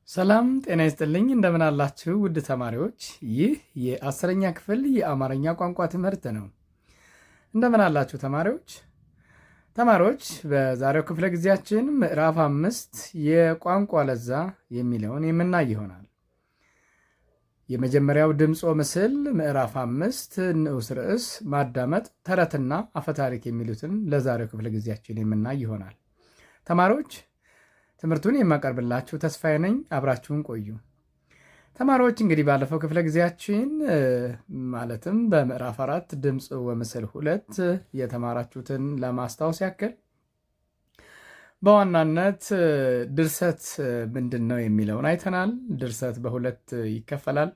ሰላም ጤና ይስጥልኝ እንደምን አላችሁ ውድ ተማሪዎች። ይህ የአስረኛ ክፍል የአማርኛ ቋንቋ ትምህርት ነው። እንደምን አላችሁ ተማሪዎች በዛሬው ክፍለ ጊዜያችን ምዕራፍ 5 የቋንቋ ለዛ የሚለውን የምናይ ይሆናል። የመጀመሪያው ድምጾ ምስል ምዕራፍ 5 ንዑስ ርዕስ ማዳመጥ፣ ተረትና አፈታሪክ የሚሉትን ለዛሬው ክፍለ ጊዜያችን የምናይ ይሆናል። ተማሪዎች ትምህርቱን የማቀርብላችሁ ተስፋዬ ነኝ። አብራችሁን ቆዩ። ተማሪዎች እንግዲህ ባለፈው ክፍለ ጊዜያችን ማለትም በምዕራፍ 4 ድምፅ ወምስል 2 የተማራችሁትን ለማስታወስ ያክል በዋናነት ድርሰት ምንድን ነው የሚለውን አይተናል። ድርሰት በሁለት ይከፈላል፣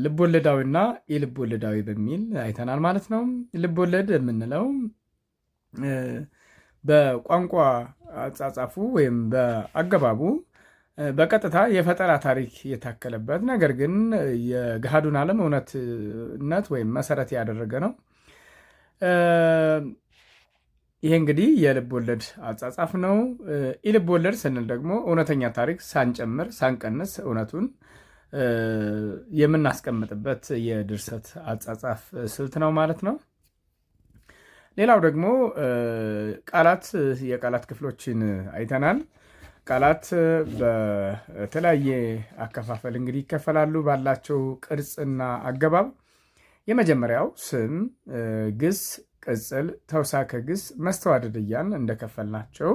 ልቦለዳዊና ኢልቦለዳዊ በሚል አይተናል ማለት ነው። ልቦለድ የምንለው በቋንቋ አጻጻፉ ወይም በአገባቡ በቀጥታ የፈጠራ ታሪክ የታከለበት ነገር ግን የገሃዱን ዓለም እውነትነት ወይም መሰረት ያደረገ ነው። ይሄ እንግዲህ የልብ ወለድ አጻጻፍ ነው። የልብ ወለድ ስንል ደግሞ እውነተኛ ታሪክ ሳንጨምር ሳንቀንስ እውነቱን የምናስቀምጥበት የድርሰት አጻጻፍ ስልት ነው ማለት ነው። ሌላው ደግሞ ቃላት፣ የቃላት ክፍሎችን አይተናል። ቃላት በተለያየ አከፋፈል እንግዲህ ይከፈላሉ ባላቸው ቅርጽና አገባብ። የመጀመሪያው ስም፣ ግስ፣ ቅጽል፣ ተውሳከ ግስ፣ መስተዋድድ እያን እንደከፈልናቸው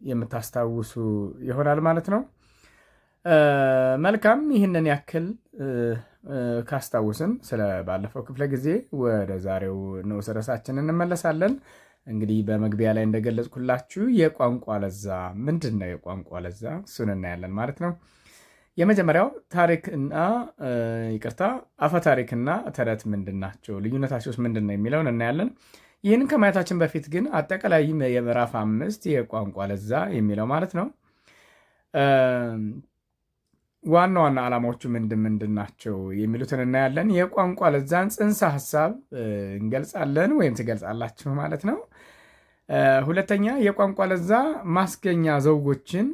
የምታስታውሱ ይሆናል ማለት ነው። መልካም፣ ይህንን ያክል ካስታውስን ስለ ባለፈው ክፍለ ጊዜ ወደ ዛሬው ንዑስ ርዕሳችን እንመለሳለን። እንግዲህ በመግቢያ ላይ እንደገለጽኩላችሁ የቋንቋ ለዛ ምንድን ነው? የቋንቋ ለዛ እሱን እናያለን ማለት ነው። የመጀመሪያው አፈታሪክና ተረት ምንድን ናቸው? ልዩነታቸውስ ምንድን ነው የሚለውን እናያለን። ይህንን ከማየታችን በፊት ግን አጠቃላይ የምዕራፍ 5 የቋንቋ ለዛ የሚለው ማለት ነው ዋና ዋና ዓላማዎቹ ምንድን ናቸው የሚሉትን እናያለን። የቋንቋ ለዛን ጽንሰ ሀሳብ እንገልጻለን ወይም ትገልጻላችሁ ማለት ነው። ሁለተኛ የቋንቋ ለዛ ማስገኛ ዘውጎችን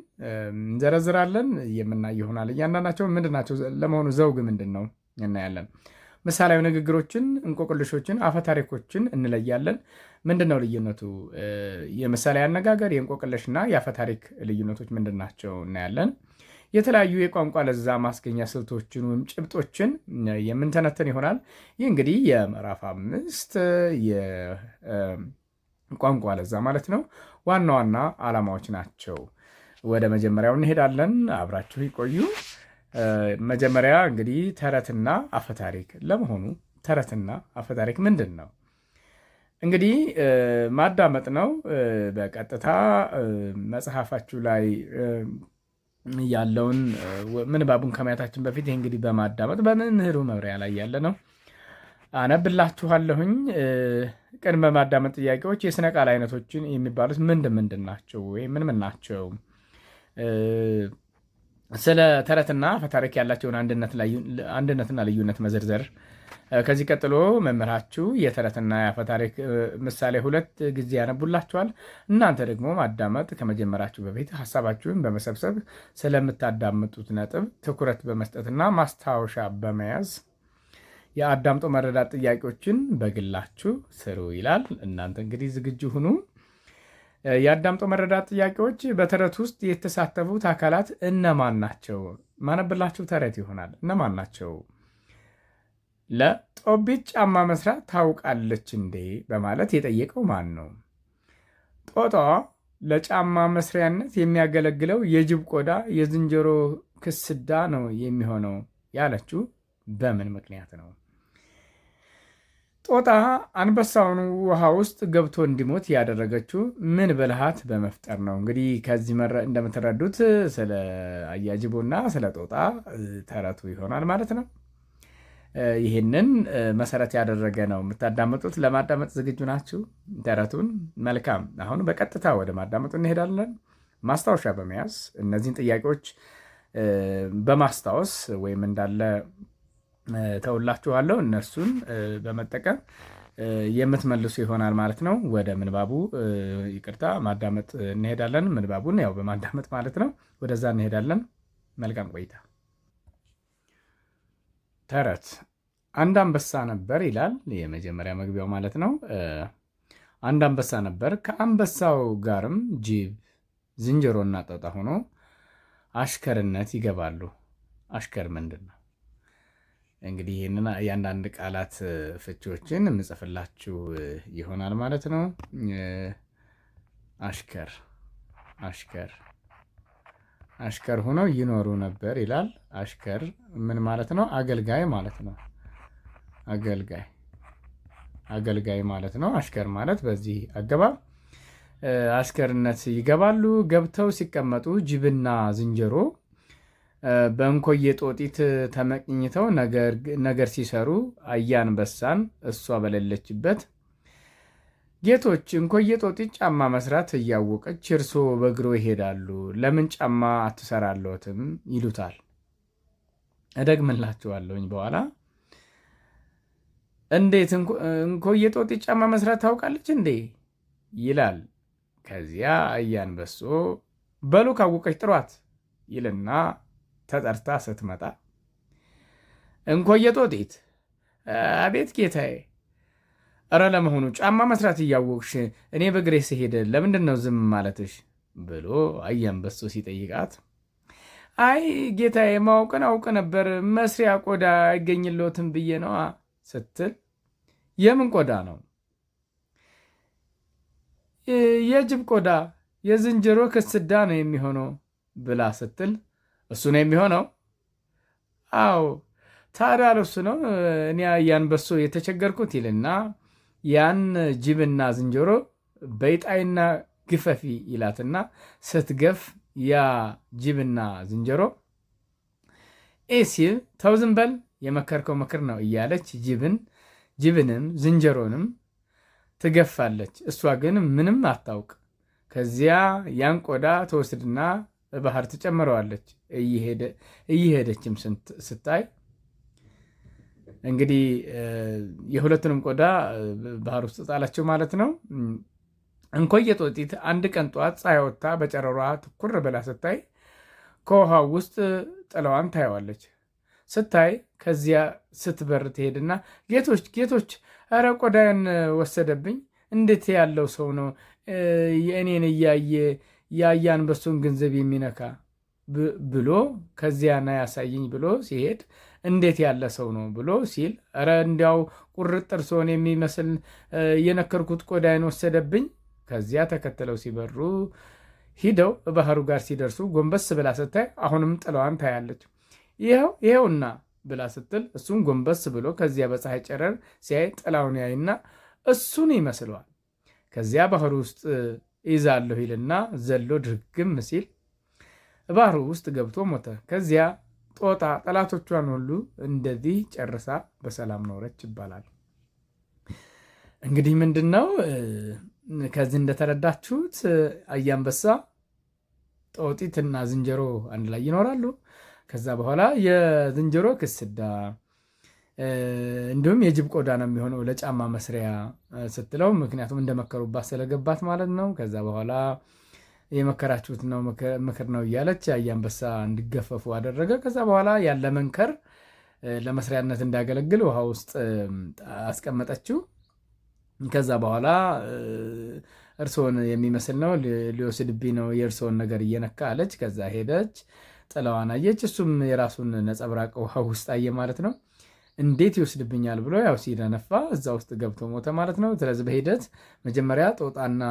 እንዘረዝራለን፣ የምናይ ይሆናል። እያንዳንዳቸው ምንድን ናቸው? ለመሆኑ ዘውግ ምንድን ነው እናያለን። ምሳሌያዊ ንግግሮችን፣ እንቆቅልሾችን፣ አፈታሪኮችን እንለያለን። ምንድን ነው ልዩነቱ? የምሳሌ አነጋገር፣ የእንቆቅልሽና የአፈታሪክ ልዩነቶች ምንድን ናቸው እናያለን። የተለያዩ የቋንቋ ለዛ ማስገኛ ስልቶችን ወይም ጭብጦችን የምንተነትን ይሆናል። ይህ እንግዲህ የምዕራፍ 5 የቋንቋ ለዛ ማለት ነው ዋና ዋና ዓላማዎች ናቸው። ወደ መጀመሪያው እንሄዳለን። አብራችሁ ይቆዩ። መጀመሪያ እንግዲህ ተረትና አፈታሪክ። ለመሆኑ ተረትና አፈታሪክ ምንድን ነው? እንግዲህ ማዳመጥ ነው። በቀጥታ መጽሐፋችሁ ላይ ያለውን ምንባቡን ከማየታችን በፊት ይህ እንግዲህ በማዳመጥ በመምህሩ መምሪያ ላይ ያለ ነው። አነብላችኋለሁኝ። ቅድመ ማዳመጥ ጥያቄዎች የስነ ቃል አይነቶችን የሚባሉት ምንድን ናቸው ወይም ምን ናቸው? ስለ ተረትና አፈታሪክ ያላቸውን አንድነትና ልዩነት መዘርዘር። ከዚህ ቀጥሎ መምህራችሁ የተረትና የአፈታሪክ ምሳሌ 2 ጊዜ ያነቡላችኋል። እናንተ ደግሞ ማዳመጥ ከመጀመራችሁ በፊት ሀሳባችሁን በመሰብሰብ ስለምታዳምጡት ነጥብ ትኩረት በመስጠትና ማስታወሻ በመያዝ የአዳምጦ መረዳት ጥያቄዎችን በግላችሁ ስሩ ይላል። እናንተ እንግዲህ ዝግጁ ሁኑ። የአዳምጦ መረዳት ጥያቄዎች በተረት ውስጥ የተሳተፉት አካላት እነማን ናቸው? ማነብላችሁ ተረት ይሆናል። እነማን ናቸው? ለጦቢት ጫማ መስራት ታውቃለች እንዴ በማለት የጠየቀው ማን ነው? ጦጣዋ ለጫማ መስሪያነት የሚያገለግለው የጅብ ቆዳ የዝንጀሮ ክስዳ ነው የሚሆነው ያለችው በምን ምክንያት ነው? ጦጣ አንበሳውን ውሃ ውስጥ ገብቶ እንዲሞት ያደረገችው ምን ብልሃት በመፍጠር ነው? እንግዲህ ከዚህ እንደምትረዱት ስለ አያጅቦና ስለ ጦጣ ተረቱ ይሆናል ማለት ነው። ይህንን መሰረት ያደረገ ነው የምታዳምጡት። ለማዳመጥ ዝግጁ ናችሁ? ተረቱን መልካም። አሁን በቀጥታ ወደ ማዳመጡ እንሄዳለን። ማስታወሻ በመያዝ እነዚህን ጥያቄዎች በማስታወስ ወይም እንዳለ ተውላችኋለሁ። እነሱን በመጠቀም የምትመልሱ ይሆናል ማለት ነው። ወደ ምንባቡ ይቅርታ ማዳመጥ እንሄዳለን። ምንባቡን ያው በማዳመጥ ማለት ነው። ወደዛ እንሄዳለን። መልካም ቆይታ። ተረት አንድ አንበሳ ነበር ይላል የመጀመሪያ መግቢያው ማለት ነው። አንድ አንበሳ ነበር፣ ከአንበሳው ጋርም ጅብ፣ ዝንጀሮና ጦጣ ሆኖ አሽከርነት ይገባሉ። አሽከር ምንድን ነው? እንግዲህ ይህንን የአንዳንድ ቃላት ፍቺዎችን የምጽፍላችሁ ይሆናል ማለት ነው። አሽከር አሽከር አሽከር ሆነው ይኖሩ ነበር ይላል። አሽከር ምን ማለት ነው? አገልጋይ ማለት ነው። አገልጋይ አገልጋይ ማለት ነው። አሽከር ማለት በዚህ አገባብ አሽከርነት ይገባሉ። ገብተው ሲቀመጡ ጅብና ዝንጀሮ በእንኮየ ጦጢት ተመቅኝተው ነገር ሲሰሩ አያ አንበሳን እሷ በሌለችበት ጌቶች እንኮየ ጦጢት ጫማ መስራት እያወቀች እርሶ በእግሮ ይሄዳሉ፣ ለምን ጫማ አትሰራለትም ይሉታል። እደግምላችኋለሁኝ በኋላ። እንዴት እንኮየ ጦጢት ጫማ መስራት ታውቃለች እንዴ ይላል። ከዚያ አያ አንበሶ በሉ ካወቀች ጥሯት ይልና ተጠርታ ስትመጣ እንኮየ ጦጢት፣ አቤት ጌታዬ፣ እረ ለመሆኑ ጫማ መስራት እያወቅሽ እኔ በእግሬ ስሄድ ለምንድን ነው ዝም ማለትሽ ብሎ አያ አንበሶ ሲጠይቃት፣ አይ ጌታዬ፣ ማወቅን አውቅ ነበር፣ መስሪያ ቆዳ አይገኝልዎትም ብዬ ነዋ ስትል፣ የምን ቆዳ ነው? የጅብ ቆዳ፣ የዝንጀሮ ክስዳ ነው የሚሆነው ብላ ስትል፣ እሱ ነው የሚሆነው? አዎ፣ ታዲያ እሱ ነው እኔ አያ አንበሶ የተቸገርኩት ይልና ያን ጅብና ዝንጀሮ በይጣይና ግፈፊ ይላትና ስትገፍ ያ ጅብና ዝንጀሮ ሲል ተው ዝም በል የመከርከው ምክር ነው እያለች ጅብንም ዝንጀሮንም ትገፋለች። እሷ ግን ምንም አታውቅ። ከዚያ ያን ቆዳ ተወስድና ባህር ትጨምረዋለች። እየሄደችም ስታይ እንግዲህ የሁለቱንም ቆዳ ባህር ውስጥ ጣላቸው ማለት ነው። እንኮየ ጦጢት አንድ ቀን ጠዋት ፀሐይ ወጥታ በጨረሯ ትኩር ብላ ስታይ ከውሃ ውስጥ ጥለዋን ታየዋለች። ስታይ ከዚያ ስትበር ትሄድና ጌቶች፣ ኧረ ቆዳዬን ወሰደብኝ፣ እንዴት ያለው ሰው ነው የእኔን እያየ የአያ አንበሶን ገንዘብ የሚነካ ብሎ ከዚያ ና ያሳየኝ ብሎ ሲሄድ እንዴት ያለ ሰው ነው ብሎ ሲል፣ ኧረ እንዲያው ቁርጥ ጥርሶን የሚመስል የነከርኩት ቆዳዬን ወሰደብኝ። ከዚያ ተከትለው ሲበሩ ሂደው ባህሩ ጋር ሲደርሱ ጎንበስ ብላ ስታይ አሁንም ጥለዋን ታያለች። ይኸውና ብላ ስትል እሱም ጎንበስ ብሎ ከዚያ በፀሐይ ጨረር ሲያይ ጥላውን ያይና እሱን ይመስለዋል። ከዚያ ባህሩ ውስጥ ይዛለሁ ይልና ዘሎ ድርግም ሲል ባህሩ ውስጥ ገብቶ ሞተ። ከዚያ ጦጣ ጠላቶቿን ሁሉ እንደዚህ ጨርሳ በሰላም ኖረች ይባላል። እንግዲህ ምንድን ነው ከዚህ እንደተረዳችሁት አያ አንበሳ ጦጢትና ዝንጀሮ አንድ ላይ ይኖራሉ። ከዛ በኋላ የዝንጀሮ ክስዳ እንዲሁም የጅብ ቆዳ ነው የሚሆነው ለጫማ መስሪያ ስትለው፣ ምክንያቱም እንደመከሩባት ስለገባት ማለት ነው። ከዛ በኋላ የመከራችሁት ነው ምክር ነው እያለች አያ አንበሳ እንዲገፈፉ አደረገ። ከዛ በኋላ ያለ መንከር ለመስሪያነት እንዳገለግል ውሃ ውስጥ አስቀመጠችው። ከዛ በኋላ እርስዎን የሚመስል ነው ሊወስድብኝ ነው የእርስዎን ነገር እየነካ አለች። ከዛ ሄደች፣ ጥለዋን አየች። እሱም የራሱን ነጸብራቅ ውሃ ውስጥ አየ ማለት ነው። እንዴት ይወስድብኛል ብሎ ያው ሲደነፋ እዛ ውስጥ ገብቶ ሞተ ማለት ነው። ስለዚህ በሂደት መጀመሪያ ጦጣና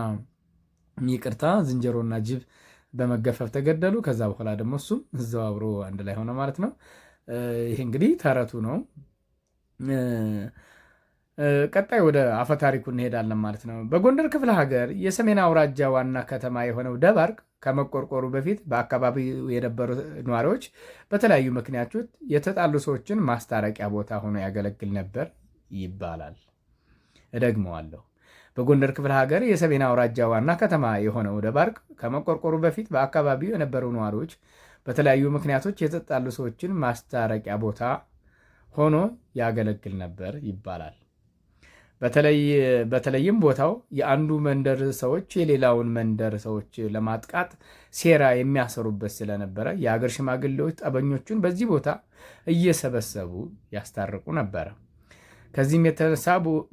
ይቅርታ ዝንጀሮና ጅብ በመገፈፍ ተገደሉ። ከዛ በኋላ ደግሞ እሱም እዛው አብሮ አንድ ላይ ሆነ ማለት ነው። ይህ እንግዲህ ተረቱ ነው። ቀጣይ ወደ አፈታሪኩ እንሄዳለን ማለት ነው። በጎንደር ክፍለ ሀገር የሰሜን አውራጃ ዋና ከተማ የሆነው ደባርቅ ከመቆርቆሩ በፊት በአካባቢው የነበሩ ነዋሪዎች በተለያዩ ምክንያቶች የተጣሉ ሰዎችን ማስታረቂያ ቦታ ሆኖ ያገለግል ነበር ይባላል። እደግመዋለሁ። በጎንደር ክፍለ ሀገር የሰሜን አውራጃ ዋና ከተማ የሆነው ደባርቅ ከመቆርቆሩ በፊት በአካባቢው የነበሩ ነዋሪዎች በተለያዩ ምክንያቶች የተጣሉ ሰዎችን ማስታረቂያ ቦታ ሆኖ ያገለግል ነበር ይባላል። በተለይም ቦታው የአንዱ መንደር ሰዎች የሌላውን መንደር ሰዎች ለማጥቃት ሴራ የሚያሰሩበት ስለነበረ የአገር ሽማግሌዎች ጠበኞቹን በዚህ ቦታ እየሰበሰቡ ያስታርቁ ነበረ። ከዚህም የተነሳ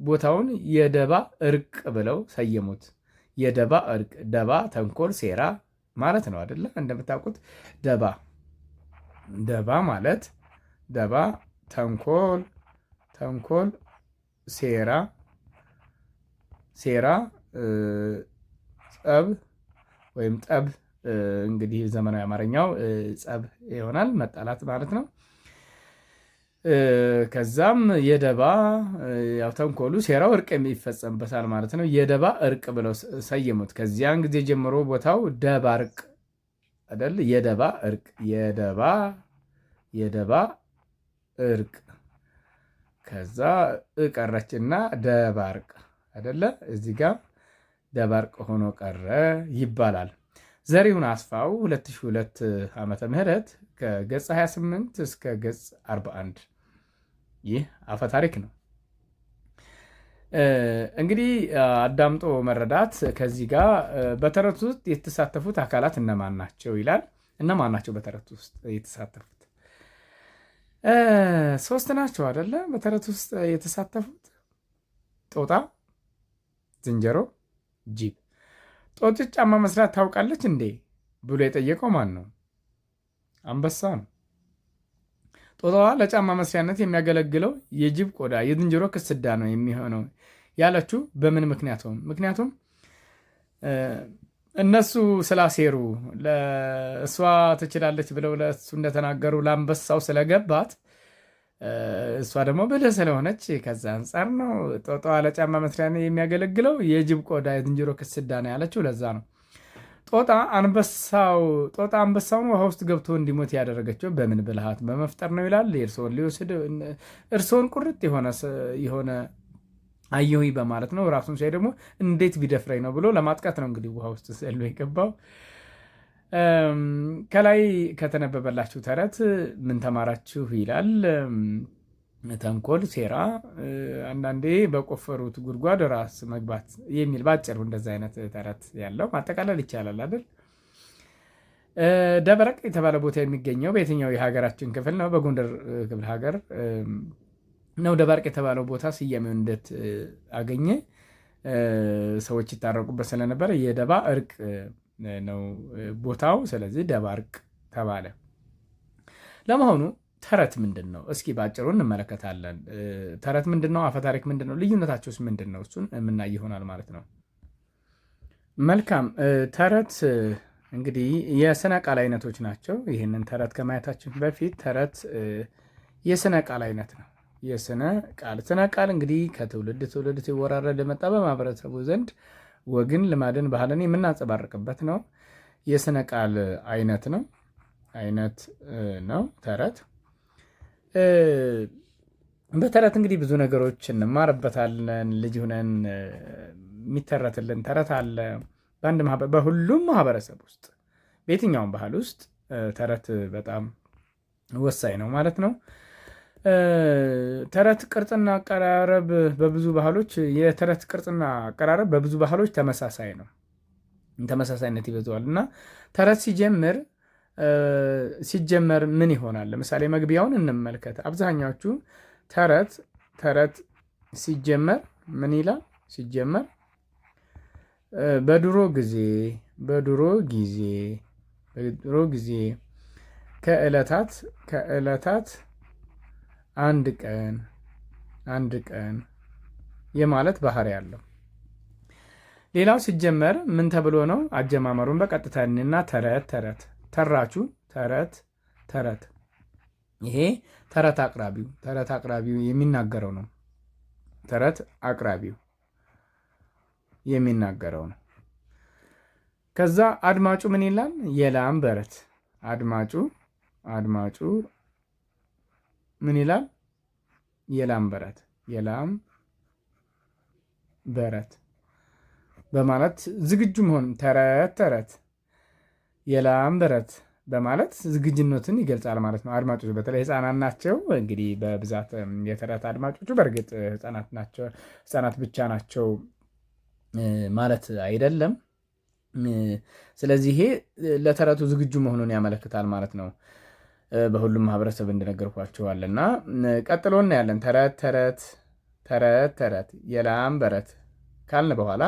ቦታውን የደባ እርቅ ብለው ሰየሙት። የደባ እርቅ፣ ደባ ተንኮል፣ ሴራ ማለት ነው አይደለ? እንደምታውቁት ደባ ማለት ደባ ተንኮል፣ ሴራ፣ ጸብ ወይም ጠብ እንግዲህ ዘመናዊ አማርኛው ጸብ ይሆናል፣ መጣላት ማለት ነው። ከዛም የደባ ያው ተንኮሉ፣ ሴራው እርቅ የሚፈጸምበታል ማለት ነው። የደባ እርቅ ብለው ሰየሙት። ከዚያን ጊዜ ጀምሮ ቦታው ደባርቅ አይደል? የደባ እርቅ፣ የደባ እርቅ ከዛ ቀረችና ደባርቅ አይደለ? እዚህ ጋር ደባርቅ ሆኖ ቀረ ይባላል። ዘሪሁን አስፋው 2002 ዓመተ ምህረት ከገጽ 28 እስከ ገጽ 41። ይህ አፈታሪክ ነው። እንግዲህ አዳምጦ መረዳት። ከዚህ ጋር በተረት ውስጥ የተሳተፉት አካላት እነማን ናቸው ይላል። እነማን ናቸው በተረት ውስጥ የተሳተፉት? 3 ናቸው አይደለ? በተረት ውስጥ የተሳተፉት ጦጣ፣ ዝንጀሮ፣ ጅብ። ጦጢት ጫማ መስራት ታውቃለች እንዴ ብሎ የጠየቀው ማን ነው? አንበሳ ነው። ጦጣዋ ለጫማ መስሪያነት የሚያገለግለው የጅብ ቆዳ የዝንጀሮ ክስዳ ነው የሚሆነው ያለችው በምን ምክንያት ሆነ? ምክንያቱም እነሱ ስላሴሩ ለእሷ ትችላለች ብለው ለእሱ እንደተናገሩ ለአንበሳው ስለገባት እሷ ደግሞ ብልህ ስለሆነች ከዛ አንጻር ነው ጦጣዋ ለጫማ መስሪያ የሚያገለግለው የጅብ ቆዳ የዝንጀሮ ክስዳ ነው ያለችው። ለዛ ነው ጦጣ አንበሳውን ውሃ ውስጥ ገብቶ እንዲሞት ያደረገችው በምን ብልሃት በመፍጠር ነው ይላል። እርስዎን ሊወስድ እርስዎን ቁርጥ የሆነ አየሁኝ በማለት ነው። ራሱን ሲያይ ደግሞ እንዴት ቢደፍረኝ ነው ብሎ ለማጥቃት ነው እንግዲህ ውሃ ውስጥ ዘሎ የገባው። ከላይ ከተነበበላችሁ ተረት ምን ተማራችሁ ይላል። ተንኮል፣ ሴራ፣ አንዳንዴ በቆፈሩት ጉድጓድ ራስ መግባት የሚል ባጭሩ እንደዛ አይነት ተረት ያለው ማጠቃለል ይቻላል አይደል? ደበረቅ የተባለ ቦታ የሚገኘው በየትኛው የሀገራችን ክፍል ነው? በጎንደር ክፍለ ሀገር ነው። ደባርቅ የተባለው ቦታ ስያሜው እንዴት አገኘ? ሰዎች ይታረቁበት ስለነበረ የደባ እርቅ ነው ቦታው። ስለዚህ ደባርቅ ተባለ። ለመሆኑ ተረት ምንድን ነው? እስኪ ባጭሩ እንመለከታለን። ተረት ምንድን ነው? አፈታሪክ ምንድን ነው? ልዩነታቸውስ ምንድን ነው? እሱን የምናይ ይሆናል ማለት ነው። መልካም። ተረት እንግዲህ የስነ ቃል አይነቶች ናቸው። ይህንን ተረት ከማየታችን በፊት ተረት የስነ ቃል አይነት ነው። የስነ ቃል እንግዲህ ከትውልድ ትውልድ ሲወራረድ የመጣ በማህበረሰቡ ዘንድ ወግን፣ ልማድን፣ ባህልን የምናንጸባርቅበት ነው። የስነ ቃል አይነት ነው ተረት። በተረት እንግዲህ ብዙ ነገሮች እንማርበታለን። ልጅ ሁነን የሚተረትልን ተረት አለ። በሁሉም ማህበረሰብ ውስጥ በየትኛውም ባህል ውስጥ ተረት በጣም ወሳኝ ነው ማለት ነው። ተረት ቅርጽና አቀራረብ በብዙ ባህሎች የተረት ቅርጽና አቀራረብ በብዙ ባህሎች ተመሳሳይ ነው። ተመሳሳይነት ይበዛዋል እና ተረት ሲጀመር ምን ይሆናል? ለምሳሌ መግቢያውን እንመልከት። አብዛኛዎቹ ተረት ሲጀመር ምን ይላል? ሲጀመር በድሮ ጊዜ ከዕለታት አንድ ቀን የማለት ባህሪ ያለው። ሌላው ሲጀመር ምን ተብሎ ነው? አጀማመሩን በቀጥታ እና ተራቹ ተረት። ይሄ ተረት አቅራቢው የሚናገረው ነው። ተረት አቅራቢው የሚናገረው ነው። ከዛ አድማጩ ምን ይላል? የላም በረት። አድማጩ ምን ይላል? የላም በረት በማለት ዝግጁ መሆን። ተረት የላም በረት በማለት ዝግጁነትን ይገልጻል ማለት ነው። አድማጮች በተለይ ህፃናት ናቸው እንግዲህ በብዛት የተረት አድማጮቹ። በእርግጥ ህፃናት ብቻ ናቸው ማለት አይደለም። ስለዚህ ይሄ ለተረቱ ዝግጁ መሆኑን ያመለክታል ማለት ነው። በሁሉም ማህበረሰብ እንደነገርኳቸዋል እና ቀጥሎ እናያለን። ተረት ተረት ተረት ተረት የላም በረት ካልን በኋላ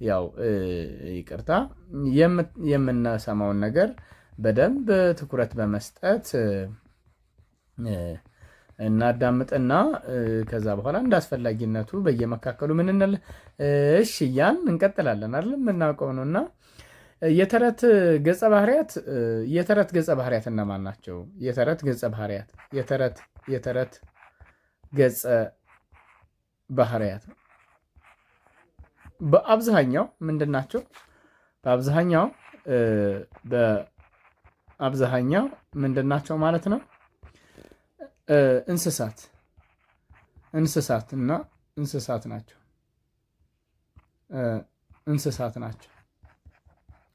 ያው ይቅርታ የምንሰማውን ነገር በደንብ ትኩረት በመስጠት እናዳምጥና ከዛ በኋላ እንዳስፈላጊነቱ በየመካከሉ ምን እንል እሺ እያን እንቀጥላለን አይደል? የምናውቀው ነው። እና የተረት ገጸ ባህሪያት እነማን ናቸው? የተረት ገጸ ባህሪያት በአብዛኛው ምንድን ናቸው? በአብዛኛው ምንድን ናቸው ማለት ነው? እንስሳት ናቸው።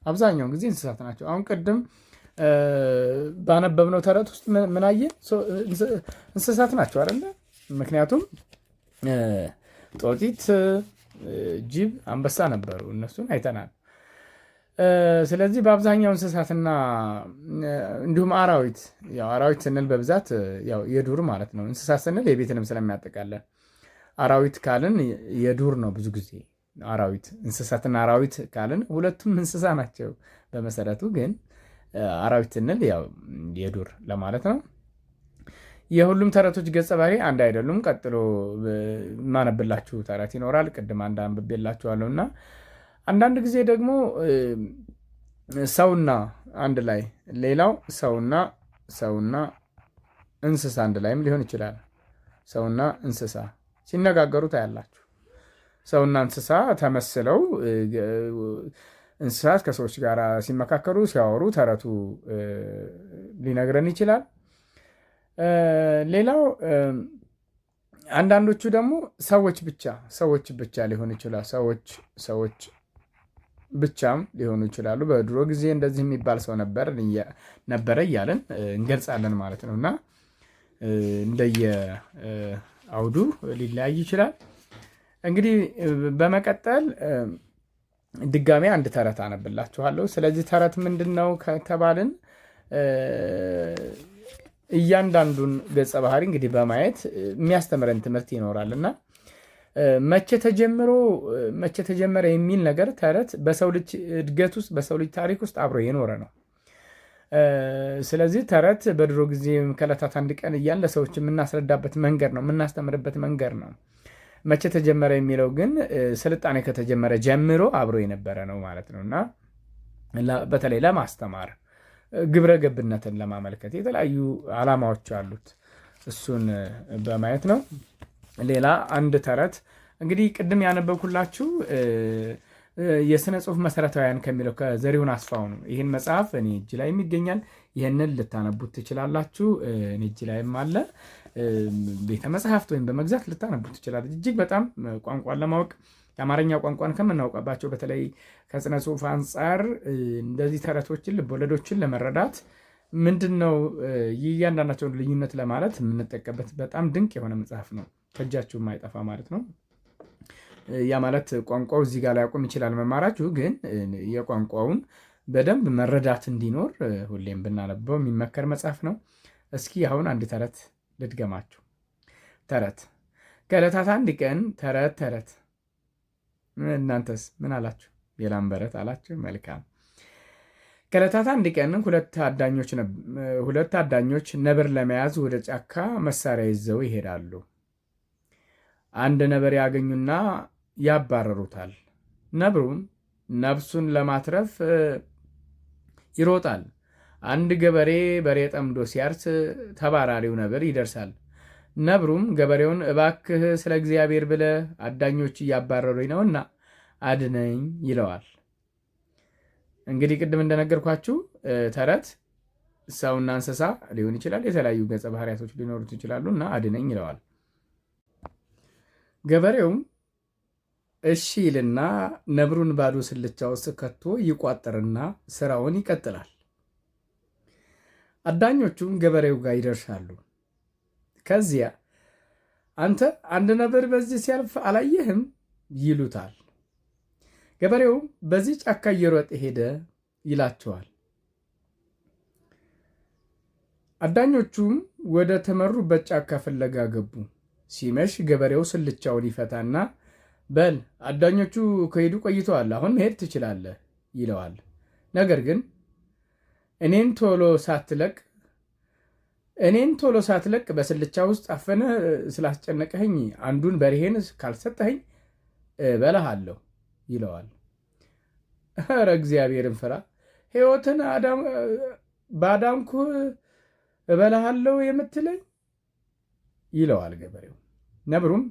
አብዛኛውን ጊዜ እንስሳት ናቸው። አሁን ቅድም ባነበብነው ተረት ውስጥ ምን አየን? እንስሳት ናቸው አይደለ? ምክንያቱም ጦጢት፣ ጅብ፣ አንበሳ ነበሩ። እነሱን አይተናል። ስለዚህ በአብዛኛው እንስሳትና እንዲሁም አራዊት፣ ያው አራዊት ስንል በብዛት ያው የዱር ማለት ነው። እንስሳት ስንል የቤትንም ስለሚያጠቃለን አራዊት ካልን የዱር ነው። ብዙ ጊዜ አራዊት እንስሳትና አራዊት ካልን ሁለቱም እንስሳ ናቸው በመሰረቱ። ግን አራዊት ስንል ያው የዱር ለማለት ነው። የሁሉም ተረቶች ገጸ ባህሪ አንድ አይደሉም። ቀጥሎ ማነብላችሁ ተረት ይኖራል። ቅድም አንድ አንብቤላችኋለሁ እና አንዳንድ ጊዜ ደግሞ ሰውና አንድ ላይ ሌላው ሰውና እንስሳ አንድ ላይም ሊሆን ይችላል። ሰውና እንስሳ ሲነጋገሩ ታያላችሁ። ሰውና እንስሳ ተመስለው እንስሳት ከሰዎች ጋር ሲመካከሩ ሲያወሩ ተረቱ ሊነግረን ይችላል። ሌላው አንዳንዶቹ ደግሞ ሰዎች ብቻ ሊሆን ይችላል። ሰዎች ብቻም ሊሆኑ ይችላሉ። በድሮ ጊዜ እንደዚህ የሚባል ሰው ነበረ እያለን እንገልጻለን ማለት ነው። እና እንደየ አውዱ ሊለያይ ይችላል። እንግዲህ በመቀጠል ድጋሜ አንድ ተረት አነብላችኋለሁ። ስለዚህ ተረት ምንድን ነው ከተባልን እያንዳንዱን ገጸ ባህሪ እንግዲህ በማየት የሚያስተምረን ትምህርት ይኖራል እና መቼ ተጀመረ የሚል ነገር ተረት በሰው ልጅ እድገት ውስጥ በሰው ልጅ ታሪክ ውስጥ አብሮ የኖረ ነው። ስለዚህ ተረት በድሮ ጊዜ ከዕለታት አንድ ቀን እያልን ለሰዎች የምናስረዳበት መንገድ ነው፣ የምናስተምርበት መንገድ ነው። መቼ ተጀመረ የሚለው ግን ስልጣኔ ከተጀመረ ጀምሮ አብሮ የነበረ ነው ማለት ነው እና በተለይ ለማስተማር ግብረ ገብነትን ለማመልከት የተለያዩ ዓላማዎች አሉት። እሱን በማየት ነው። ሌላ አንድ ተረት እንግዲህ ቅድም ያነበብኩላችሁ የሥነ ጽሑፍ መሰረታዊያን ከሚለው ከዘሪሁን አስፋው ነው። ይህን መጽሐፍ እኔ እጅ ላይም ይገኛል። ይህንን ልታነቡት ትችላላችሁ። እኔ እጅ ላይም አለ። ቤተ መጽሐፍት ወይም በመግዛት ልታነቡት ትችላላችሁ። እጅግ በጣም ቋንቋን ለማወቅ የአማርኛ ቋንቋን ከምናውቀባቸው በተለይ ከሥነ ጽሑፍ አንጻር እንደዚህ ተረቶችን ልቦለዶችን ለመረዳት ምንድን ነው እያንዳንዳቸውን ልዩነት ለማለት የምንጠቀምበት በጣም ድንቅ የሆነ መጽሐፍ ነው። ከእጃችሁ የማይጠፋ ማለት ነው። ያ ማለት ቋንቋው እዚህ ጋር ላያቆም ይችላል መማራችሁ፣ ግን የቋንቋውን በደንብ መረዳት እንዲኖር ሁሌም ብናነበው የሚመከር መጽሐፍ ነው። እስኪ አሁን አንድ ተረት ልድገማችሁ። ተረት ከዕለታት አንድ ቀን ተረት። እናንተስ ምን አላችሁ? የላም በረት አላችሁ? መልካም። ከዕለታት አንድ ቀን ሁለት አዳኞች ነብር ለመያዝ ወደ ጫካ መሳሪያ ይዘው ይሄዳሉ። አንድ ነብር ያገኙና ያባረሩታል። ነብሩም ነፍሱን ለማትረፍ ይሮጣል። አንድ ገበሬ በሬ ጠምዶ ሲያርስ ተባራሪው ነብር ይደርሳል። ነብሩም ገበሬውን እባክህ ስለ እግዚአብሔር ብለህ አዳኞች እያባረሩኝ ነውና አድነኝ ይለዋል። እንግዲህ ቅድም እንደነገርኳችሁ ተረት ሰውና እንስሳ ሊሆን ይችላል። የተለያዩ ገጸ ባህሪያቶች ሊኖሩት ይችላሉ እና አድነኝ ይለዋል። ገበሬውም እሺ ይልና ነብሩን ባዶ ስልቻ ውስጥ ከቶ ይቋጥርና ስራውን ይቀጥላል። አዳኞቹም ገበሬው ጋር ይደርሳሉ። ከዚያ አንተ አንድ ነብር በዚህ ሲያልፍ አላየህም ይሉታል። ገበሬው በዚህ ጫካ እየሮጠ ሄደ ይላቸዋል። አዳኞቹም ወደ ተመሩበት ጫካ ፍለጋ ገቡ። ሲመሽ ገበሬው ስልቻውን ይፈታና በል አዳኞቹ ከሄዱ ቆይተዋል፣ አሁን መሄድ ትችላለህ ይለዋል። ነገር ግን እኔን ቶሎ ሳትለቅ በስልቻ ውስጥ አፈነ ስላስጨነቀኸኝ አንዱን በሬህን ካልሰጠኸኝ እበላሃለሁ ይለዋል። ኧረ እግዚአብሔርን ፍራ፣ ሕይወትን ባዳንኩ እበላሃለሁ የምትለኝ ይለዋል ገበሬው። ነብሩም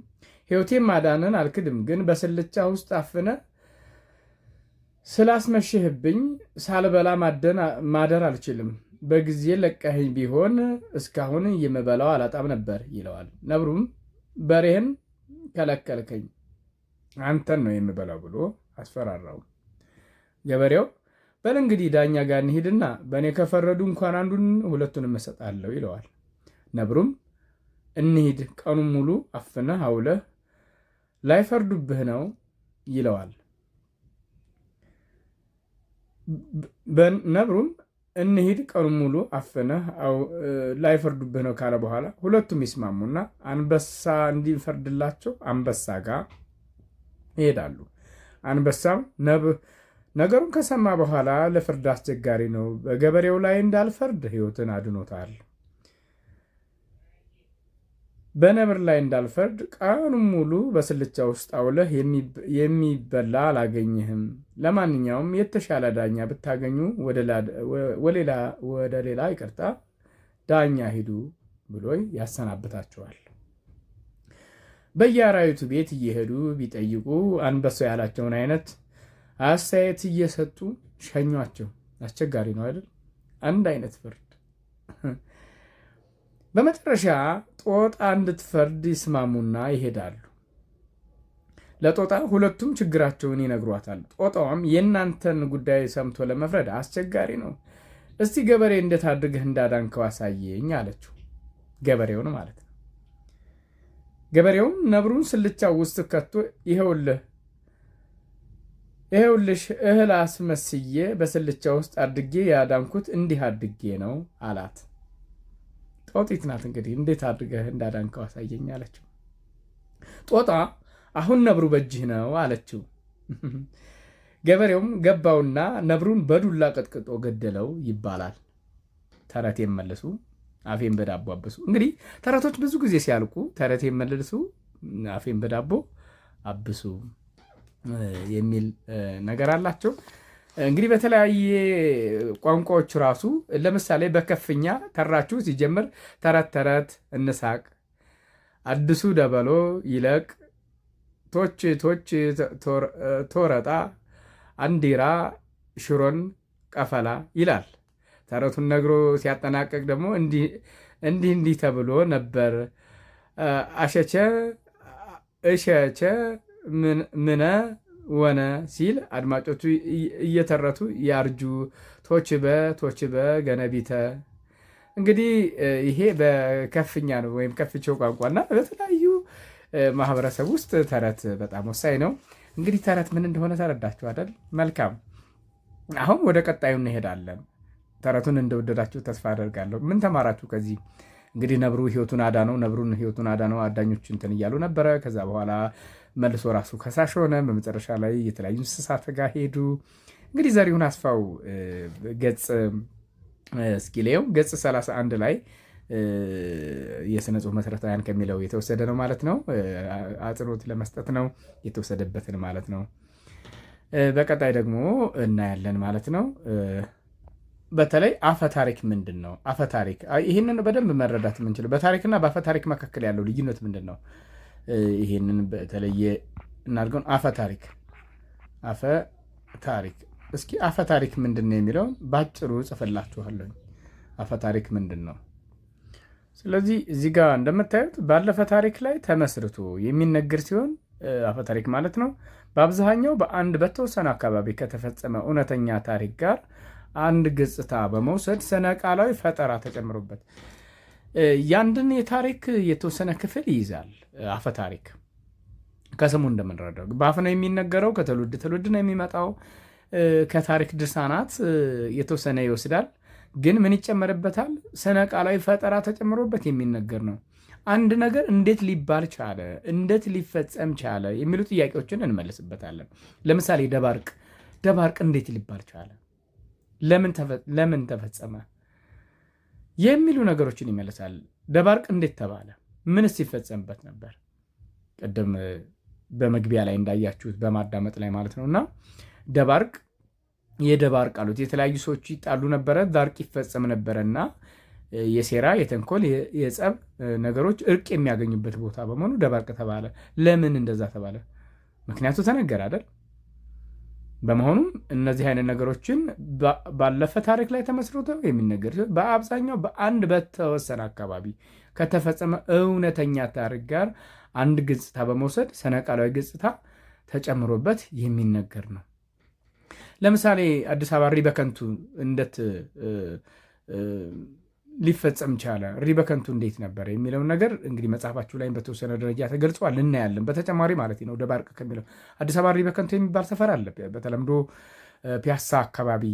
ሕይወቴን ማዳንን አልክድም፣ ግን በስልቻ ውስጥ አፍነ ስላስመሽህብኝ ሳልበላ ማደር አልችልም። በጊዜ ለቀኸኝ ቢሆን እስካሁን የምበላው አላጣም ነበር ይለዋል። ነብሩም በሬህን ከለከልከኝ፣ አንተን ነው የምበላው ብሎ አስፈራራው። ገበሬው በል እንግዲህ ዳኛ ጋር እንሂድና በእኔ ከፈረዱ እንኳን አንዱን ሁለቱንም እሰጣለሁ ይለዋል። ነብሩም እንሂድ፣ ቀኑን ሙሉ አፍነህ አውለህ ላይፈርዱብህ ነው ይለዋል። ነብሩም እንሂድ፣ ቀኑን ሙሉ አፍነህ ላይፈርዱብህ ነው ካለ በኋላ ሁለቱም ይስማሙና አንበሳ እንዲፈርድላቸው አንበሳ ጋር ይሄዳሉ። አንበሳም ነገሩን ከሰማ በኋላ ለፍርድ አስቸጋሪ ነው፣ በገበሬው ላይ እንዳልፈርድ ሕይወትን አድኖታል። በነብር ላይ እንዳልፈርድ ቀኑን ሙሉ በስልቻ ውስጥ አውለህ የሚበላ አላገኝህም። ለማንኛውም የተሻለ ዳኛ ብታገኙ ወደ ሌላ ይቅርታ ዳኛ ሂዱ ብሎ ያሰናብታቸዋል። በየአራዊቱ ቤት እየሄዱ ቢጠይቁ አንበሳው ያላቸውን አይነት አስተያየት እየሰጡ ሸኟቸው። አስቸጋሪ ነው አይደል? አንድ አይነት ፍርድ። በመጨረሻ ጦጣ እንድትፈርድ ይስማሙና ይሄዳሉ። ለጦጣ ሁለቱም ችግራቸውን ይነግሯታል። ጦጣዋም የእናንተን ጉዳይ ሰምቶ ለመፍረድ አስቸጋሪ ነው፣ እስቲ ገበሬ እንዴት አድርገህ እንዳዳንከው አሳየኝ አለችው። ገበሬውን ማለት ነው። ገበሬውም ነብሩን ስልቻው ውስጥ ከቶ ይኸውልሽ እህል አስመስዬ በስልቻ ውስጥ አድጌ ያዳንኩት እንዲህ አድጌ ነው አላት። ጦጢት ናት እንግዲህ እንዴት አድርገህ እንዳዳንከው አሳየኝ አለችው። ጦጣ አሁን ነብሩ በእጅህ ነው አለችው። ገበሬውም ገባውና ነብሩን በዱላ ቀጥቅጦ ገደለው ይባላል። ተረት የመልሱ አፌን በዳቦ አብሱ። እንግዲህ ተረቶች ብዙ ጊዜ ሲያልቁ ተረት የመልሱ አፌን በዳቦ አብሱ የሚል ነገር አላቸው። እንግዲህ በተለያየ ቋንቋዎች ራሱ ለምሳሌ በከፍኛ ተራችሁ ሲጀምር ተረት ተረት እንሳቅ፣ አድሱ ደበሎ ይለቅ፣ ቶች ቶረጣ፣ አንዲራ ሽሮን ቀፈላ ይላል። ተረቱን ነግሮ ሲያጠናቀቅ ደግሞ እንዲህ ተብሎ ነበር። አሸቸ እሸቸ ምነ ወነ ሲል አድማጮቹ እየተረቱ ያርጁ። ቶችበ ገነቢተ። እንግዲህ ይሄ በከፍኛ ነው ወይም ከፍቼው ቋንቋና በተለያዩ ማህበረሰብ ውስጥ ተረት በጣም ወሳኝ ነው። እንግዲህ ተረት ምን እንደሆነ ተረዳችሁ አይደል? መልካም። አሁን ወደ ቀጣዩ እንሄዳለን። ተረቱን እንደወደዳችሁ ተስፋ አደርጋለሁ። ምን ተማራችሁ ከዚህ? እንግዲህ ነብሩ ህይወቱን አዳነው። አዳኞች እንትን እያሉ ነበረ። ከዛ በኋላ መልሶ ራሱ ከሳሽ ሆነ። በመጨረሻ ላይ የተለያዩ እንስሳት ጋር ሄዱ። እንግዲህ ዘሪሁን አስፋው ገጽ 31 ላይ የስነ ጽሁፍ መሰረታውያን ከሚለው የተወሰደ ነው ማለት ነው። አጽንኦት ለመስጠት ነው የተወሰደበትን ማለት ነው። በቀጣይ ደግሞ እናያለን ማለት ነው። በተለይ አፈታሪክ ምንድን ነው? አፈታሪክ ይህንን በደንብ መረዳት የምንችለው በታሪክና በአፈታሪክ መካከል ያለው ልዩነት ምንድን ነው? ይህንን በተለየ እናድርገውን። አፈታሪክ እስኪ አፈታሪክ ምንድን ነው የሚለውን ባጭሩ ጽፈላችኋለሁ። አፈታሪክ ምንድን ነው? ስለዚህ እዚህ ጋር እንደምታዩት ባለፈ ታሪክ ላይ ተመስርቶ የሚነገር ሲሆን አፈታሪክ ማለት ነው በአብዛኛው በአንድ በተወሰነ አካባቢ ከተፈጸመ እውነተኛ ታሪክ ጋር አንድ ገጽታ በመውሰድ ስነ ቃላዊ ፈጠራ ተጨምሮበት ያንድን የታሪክ የተወሰነ ክፍል ይይዛል። አፈ ታሪክ ከስሙ እንደምንረዳው በአፍ ነው የሚነገረው፣ ከትውልድ ትውልድ ነው የሚመጣው። ከታሪክ ድርሳናት የተወሰነ ይወስዳል። ግን ምን ይጨመርበታል? ስነ ቃላዊ ፈጠራ ተጨምሮበት የሚነገር ነው። አንድ ነገር እንዴት ሊባል ቻለ፣ እንዴት ሊፈጸም ቻለ የሚሉ ጥያቄዎችን እንመልስበታለን። ለምሳሌ ደባርቅ እንዴት ሊባል ቻለ፣ ለምን ተፈጸመ የሚሉ ነገሮችን ይመልሳል። ደባርቅ እንዴት ተባለ፣ ምንስ ሲፈጸምበት ነበር? ቅድም በመግቢያ ላይ እንዳያችሁት በማዳመጥ ላይ ማለት ነው። እና የደባርቅ አሉት የተለያዩ ሰዎች ይጣሉ ነበረ፣ ዳርቅ ይፈጸም ነበረና የሴራ የተንኮል የጸብ ነገሮች እርቅ የሚያገኙበት ቦታ በመሆኑ ደባርቅ ተባለ። ለምን እንደዛ ተባለ? ምክንያቱ ተነገረ አይደል? በመሆኑም እነዚህ አይነት ነገሮችን ባለፈ ታሪክ ላይ ተመስርተው የሚነገር በአብዛኛው በአንድ በተወሰነ አካባቢ ከተፈጸመ እውነተኛ ታሪክ ጋር አንድ ገጽታ በመውሰድ ስነ ቃላዊ ገጽታ ተጨምሮበት የሚነገር ነው። ለምሳሌ አዲስ አበባ ሪበከንቱ እንዴት ሊፈጸም ቻለ፣ ሪበከንቱ እንዴት ነበር የሚለውን ነገር እንግዲህ መጽሐፋችሁ ላይ በተወሰነ ደረጃ ተገልጿል፣ እናያለን። በተጨማሪ ማለት ነው ደባርቅ ከሚለው አዲስ አበባ ሪበከንቱ የሚባል ሰፈር አለ። በተለምዶ ፒያሳ አካባቢ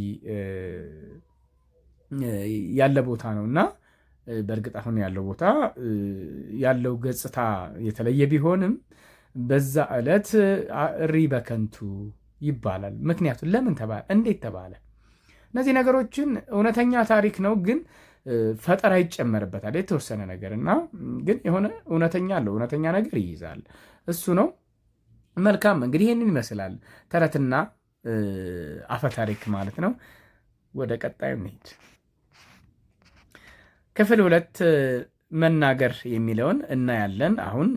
ያለ ቦታ ነው እና በእርግጥ አሁን ያለው ቦታ ያለው ገጽታ የተለየ ቢሆንም በዛ ዕለት ሪበከንቱ ይባላል። ምክንያቱም ለምን ተባለ፣ እንዴት ተባለ? እነዚህ ነገሮችን እውነተኛ ታሪክ ነው ግን ፈጠራ ይጨመርበታል የተወሰነ ነገር እና ግን የሆነ እውነተኛ አለው እውነተኛ ነገር ይይዛል። እሱ ነው። መልካም እንግዲህ ይህንን ይመስላል ተረትና አፈታሪክ ማለት ነው። ወደ ቀጣዩ እንሂድ። ክፍል 2 መናገር የሚለውን እናያለን። አሁን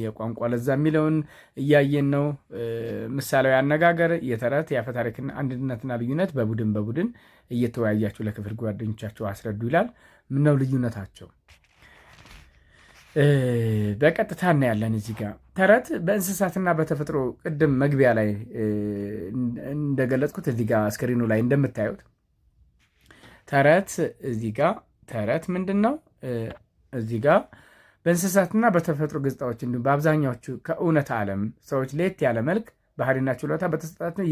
የቋንቋ ለዛ የሚለውን እያየን ነው። ምሳሌያዊ አነጋገር፣ የተረት የአፈታሪክና አንድነትና ልዩነት በቡድን እየተወያያችሁ ለክፍል ጓደኞቻቸው አስረዱ ይላል። ምነው ልዩነታቸው? በቀጥታ እናያለን። እዚህ ጋር ተረት በእንስሳትና በተፈጥሮ ቅድም መግቢያ ላይ እንደገለጽኩት እዚህ ጋር ስክሪኑ ላይ እንደምታዩት ተረት እዚህ ጋር ተረት ምንድን ነው? እዚህ ጋር በእንስሳትና በተፈጥሮ ገጽታዎች እንዲሁም በአብዛኛዎቹ ከእውነት ዓለም ሰዎች ለየት ያለ መልክ ባህሪና ችሎታ በተሰጣቸው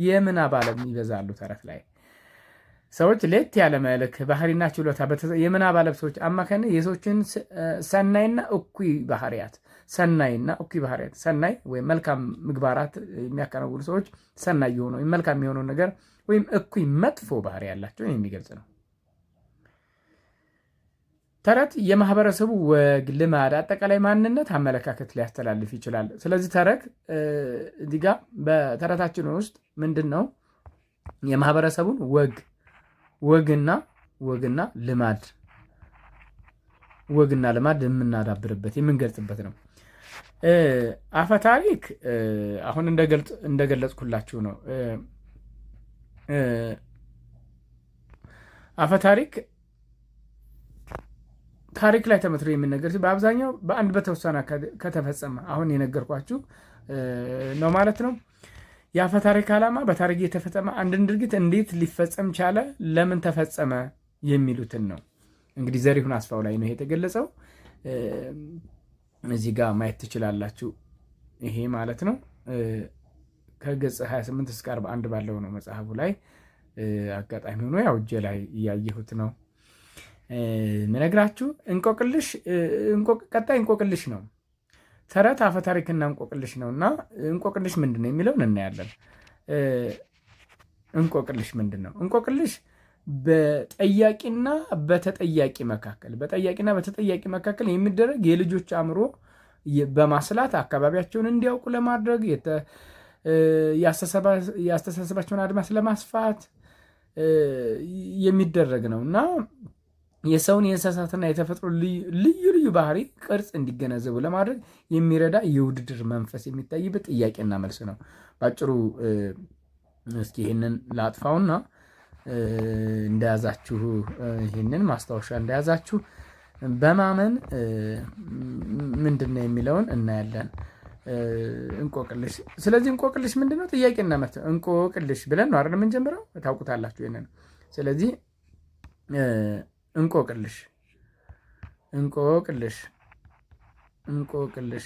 የምናብ ዓለም ይበዛሉ። ተረት ላይ ሰዎች ለየት ያለ መልክ ባህሪና ችሎታ የምናብ ዓለም ሰዎች አማካኝነት የሰዎችን ሰናይና እኩይ ባህሪያት ሰናይ ወይም መልካም ምግባራት የሚያከናውኑ ሰዎች ሰናይ የሆነው ወይም መልካም የሆነው ነገር ወይም እኩይ መጥፎ ባህሪ ያላቸውን የሚገልጽ ነው። ተረት የማህበረሰቡ ወግ፣ ልማድ፣ አጠቃላይ ማንነት፣ አመለካከት ሊያስተላልፍ ይችላል። ስለዚህ ተረት እዚህ ጋር በተረታችን ውስጥ ምንድን ነው የማህበረሰቡን ወግና ልማድ የምናዳብርበት የምንገልጽበት ነው። አፈታሪክ አሁን እንደገለጽኩላችሁ ነው። አፈታሪክ ታሪክ ላይ ተመስርቶ የሚነገር በአብዛኛው በአንድ በተወሰነ ከተፈጸመ አሁን የነገርኳችሁ ነው ማለት ነው። የአፈ ታሪክ ዓላማ በታሪክ የተፈጸመ አንድን ድርጊት እንዴት ሊፈጸም ቻለ፣ ለምን ተፈጸመ የሚሉትን ነው። እንግዲህ ዘሪሁን አስፋው ላይ ነው የተገለጸው። እዚህ ጋር ማየት ትችላላችሁ። ይሄ ማለት ነው ከገጽ 28 እስከ 41 ባለው ነው መጽሐፉ ላይ። አጋጣሚ ሆኖ ያው እጄ ላይ እያየሁት ነው ምነግራችሁ። ቀጣይ እንቆቅልሽ ነው። ተረት አፈታሪክና እንቆቅልሽ ነው እና እንቆቅልሽ ምንድን ነው የሚለውን እናያለን። እንቆቅልሽ ምንድን ነው? እንቆቅልሽ በጠያቂና በተጠያቂ መካከል የሚደረግ የልጆች አእምሮ በማስላት አካባቢያቸውን እንዲያውቁ ለማድረግ የአስተሳሰባቸውን አድማስ ለማስፋት የሚደረግ ነው እና የሰውን የእንስሳትና የተፈጥሮ ልዩ ባህሪ ቅርጽ እንዲገነዘቡ ለማድረግ የሚረዳ የውድድር መንፈስ የሚታይበት ጥያቄና መልስ ነው። ባጭሩ እስኪ ይህንን ላጥፋውና እንደያዛችሁ ይህንን ማስታወሻ እንደያዛችሁ በማመን ምንድን ነው የሚለውን እናያለን። እንቆቅልሽ። ስለዚህ እንቆቅልሽ ምንድነው? ጥያቄና መልስ እንቆቅልሽ ብለን ነው አይደል የምንጀምረው? ታውቁታላችሁ ይሄንን። ስለዚህ እንቆቅልሽ እንቆቅልሽ እንቆቅልሽ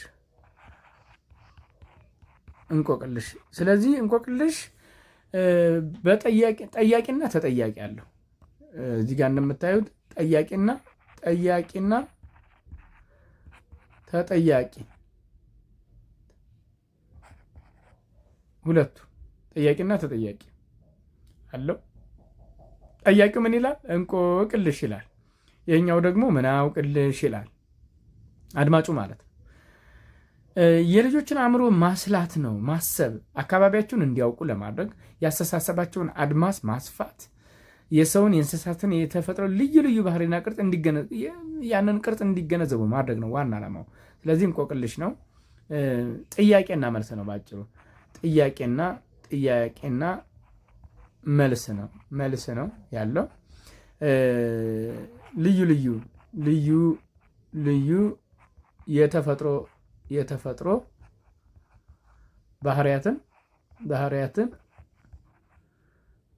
እንቆቅልሽ። ስለዚህ እንቆቅልሽ ጠያቂና ተጠያቂ አለው። እዚህ ጋር እንደምታዩት ጠያቂና ተጠያቂ ሁለቱ ጠያቂና ተጠያቂ አለው። ጠያቂው ምን ይላል? እንቆቅልሽ ይላል። ይሄኛው ደግሞ ምን አውቅልሽ ይላል። አድማጩ ማለት ነው። የልጆችን አእምሮ ማስላት ነው፣ ማሰብ፣ አካባቢያቸውን እንዲያውቁ ለማድረግ ያስተሳሰባቸውን አድማስ ማስፋት፣ የሰውን የእንስሳትን የተፈጥሮ ልዩ ልዩ ባህሪና ቅርጽ ያንን ቅርጽ እንዲገነዘቡ ማድረግ ነው ዋና ዓላማው። ስለዚህ እንቆቅልሽ ነው። ጥያቄና መልስ ነው ባጭሩ። ጥያቄና መልስ ነው ያለው። ልዩ የተፈጥሮ ባህሪያትን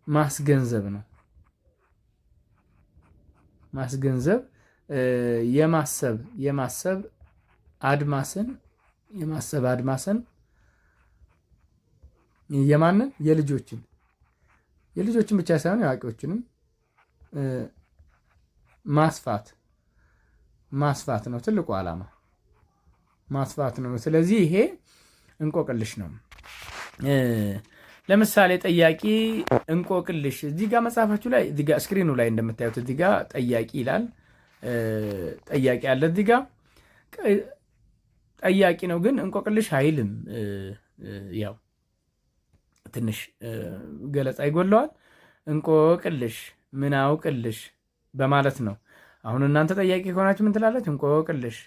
ማስገንዘብ ነው። ማስገንዘብ የማሰብ አድማስን የማንን የልጆችን ብቻ ሳይሆን የአዋቂዎችንም ማስፋት ነው ትልቁ ዓላማ፣ ማስፋት ነው። ስለዚህ ይሄ እንቆቅልሽ ነው። ለምሳሌ ጠያቂ እንቆቅልሽ እዚህ ጋር መጽሐፋችሁ ላይ እዚህ ጋር ስክሪኑ ላይ እንደምታዩት እዚህ ጋር ጠያቂ ይላል። ጠያቂ አለ እዚህ ጋር ጠያቂ ነው፣ ግን እንቆቅልሽ አይልም። ያው ትንሽ ገለጻ ይጎለዋል። እንቆቅልሽ ምን አውቅልሽ በማለት ነው። አሁን እናንተ ጠያቂ ከሆናችሁ ምን ትላላችሁ? እንቆቅልሽ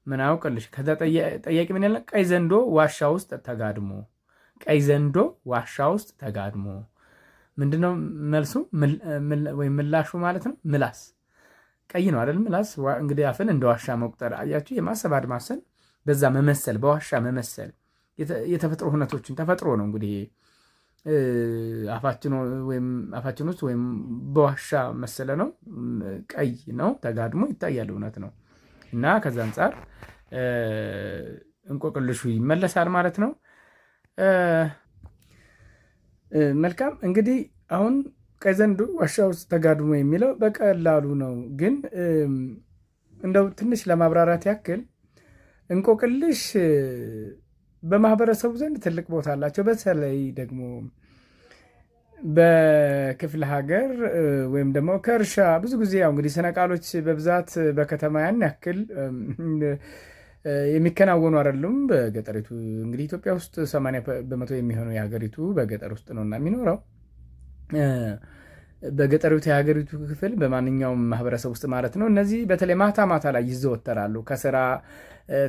ምን አውቅልሽ። ከዛ ጠያቂ ምን ያለ? ቀይ ዘንዶ ዋሻ ውስጥ ተጋድሞ። ቀይ ዘንዶ ዋሻ ውስጥ ተጋድሞ ምንድነው መልሱ ወይም ምላሹ ማለት ነው? ምላስ ቀይ ነው አይደል? ምላስ እንግዲህ አፍን እንደ ዋሻ መቁጠር። አያችሁ፣ የማሰብ አድማስን በዛ መመሰል፣ በዋሻ መመሰል የተፈጥሮ ሁነቶችን ተፈጥሮ ነው እንግዲህ አፋችን ውስጥ ወይም በዋሻ መሰለ ነው። ቀይ ነው፣ ተጋድሞ ይታያል፣ እውነት ነው። እና ከዛ አንጻር እንቆቅልሹ ይመለሳል ማለት ነው። መልካም እንግዲህ አሁን ቀይ ዘንዶ ዋሻ ውስጥ ተጋድሞ የሚለው በቀላሉ ነው፣ ግን እንደው ትንሽ ለማብራራት ያክል እንቆቅልሽ በማህበረሰቡ ዘንድ ትልቅ ቦታ አላቸው። በተለይ ደግሞ በክፍለ ሀገር ወይም ደግሞ ከእርሻ ብዙ ጊዜ ያው እንግዲህ ስነ ቃሎች በብዛት በከተማ ያን ያክል የሚከናወኑ አይደሉም። በገጠሪቱ እንግዲህ ኢትዮጵያ ውስጥ 80% የሚሆነው የሀገሪቱ በገጠር ውስጥ ነው እና የሚኖረው በገጠሪቱ የሀገሪቱ ክፍል በማንኛውም ማህበረሰብ ውስጥ ማለት ነው። እነዚህ በተለይ ማታ ማታ ላይ ይዘወተራሉ። ከስራ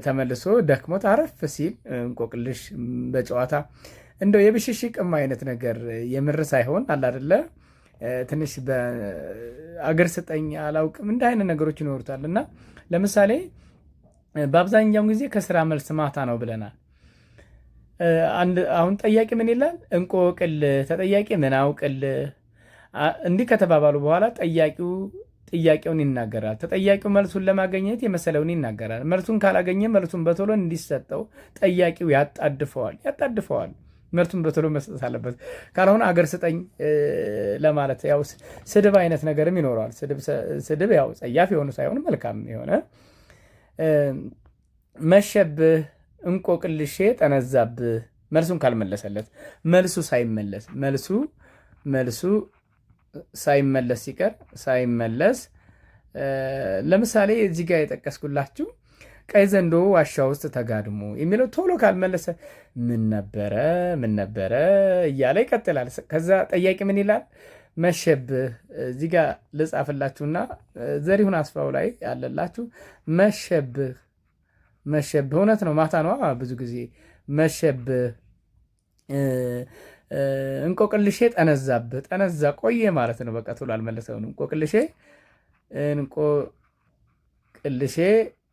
ተመልሶ ደክሞት አረፍ ሲል እንቆቅልሽ በጨዋታ እንደው የብሽሽቅም አይነት ነገር የምር ሳይሆን አለ አይደለ፣ ትንሽ በአገር ስጠኝ አላውቅም እንደ አይነት ነገሮች ይኖሩታል። እና ለምሳሌ በአብዛኛው ጊዜ ከስራ መልስ ማታ ነው ብለናል። አሁን ጠያቂ ምን ይላል? እንቆቅል ተጠያቂ ምን አውቅል። እንዲህ ከተባባሉ በኋላ ጥያቄውን ይናገራል። ተጠያቂው መልሱን ለማግኘት የመሰለውን ይናገራል። መልሱን ካላገኘ መልሱን በቶሎ እንዲሰጠው ጠያቂው ያጣድፈዋል። መልሱን በቶሎ መስጠት አለበት። ካልሆነ አገር ስጠኝ ለማለት ያው ስድብ አይነት ነገርም ይኖረዋል። ስድብ ያው ጸያፍ የሆኑ ሳይሆን መልካም የሆነ መሸብህ፣ እንቆቅልሼ ጠነዛብህ። መልሱን ካልመለሰለት መልሱ ሳይመለስ ሲቀር ለምሳሌ እዚህ ጋር የጠቀስኩላችሁ ቀይ ዘንዶ ዋሻ ውስጥ ተጋድሞ የሚለው ቶሎ ካልመለሰ ምን ነበረ እያለ ይቀጥላል። ከዛ ጠያቂ ምን ይላል? መሸብህ። እዚህ ጋር ልጻፍላችሁና ዘሪሁን አስፋው ላይ ያለላችሁ መሸብህ። እውነት ነው፣ ማታ ነው ብዙ ጊዜ መሸብህ። እንቆቅልሼ ጠነዛብህ። ጠነዛ ቆየ ማለት ነው። በቃ ቶሎ አልመለሰውም።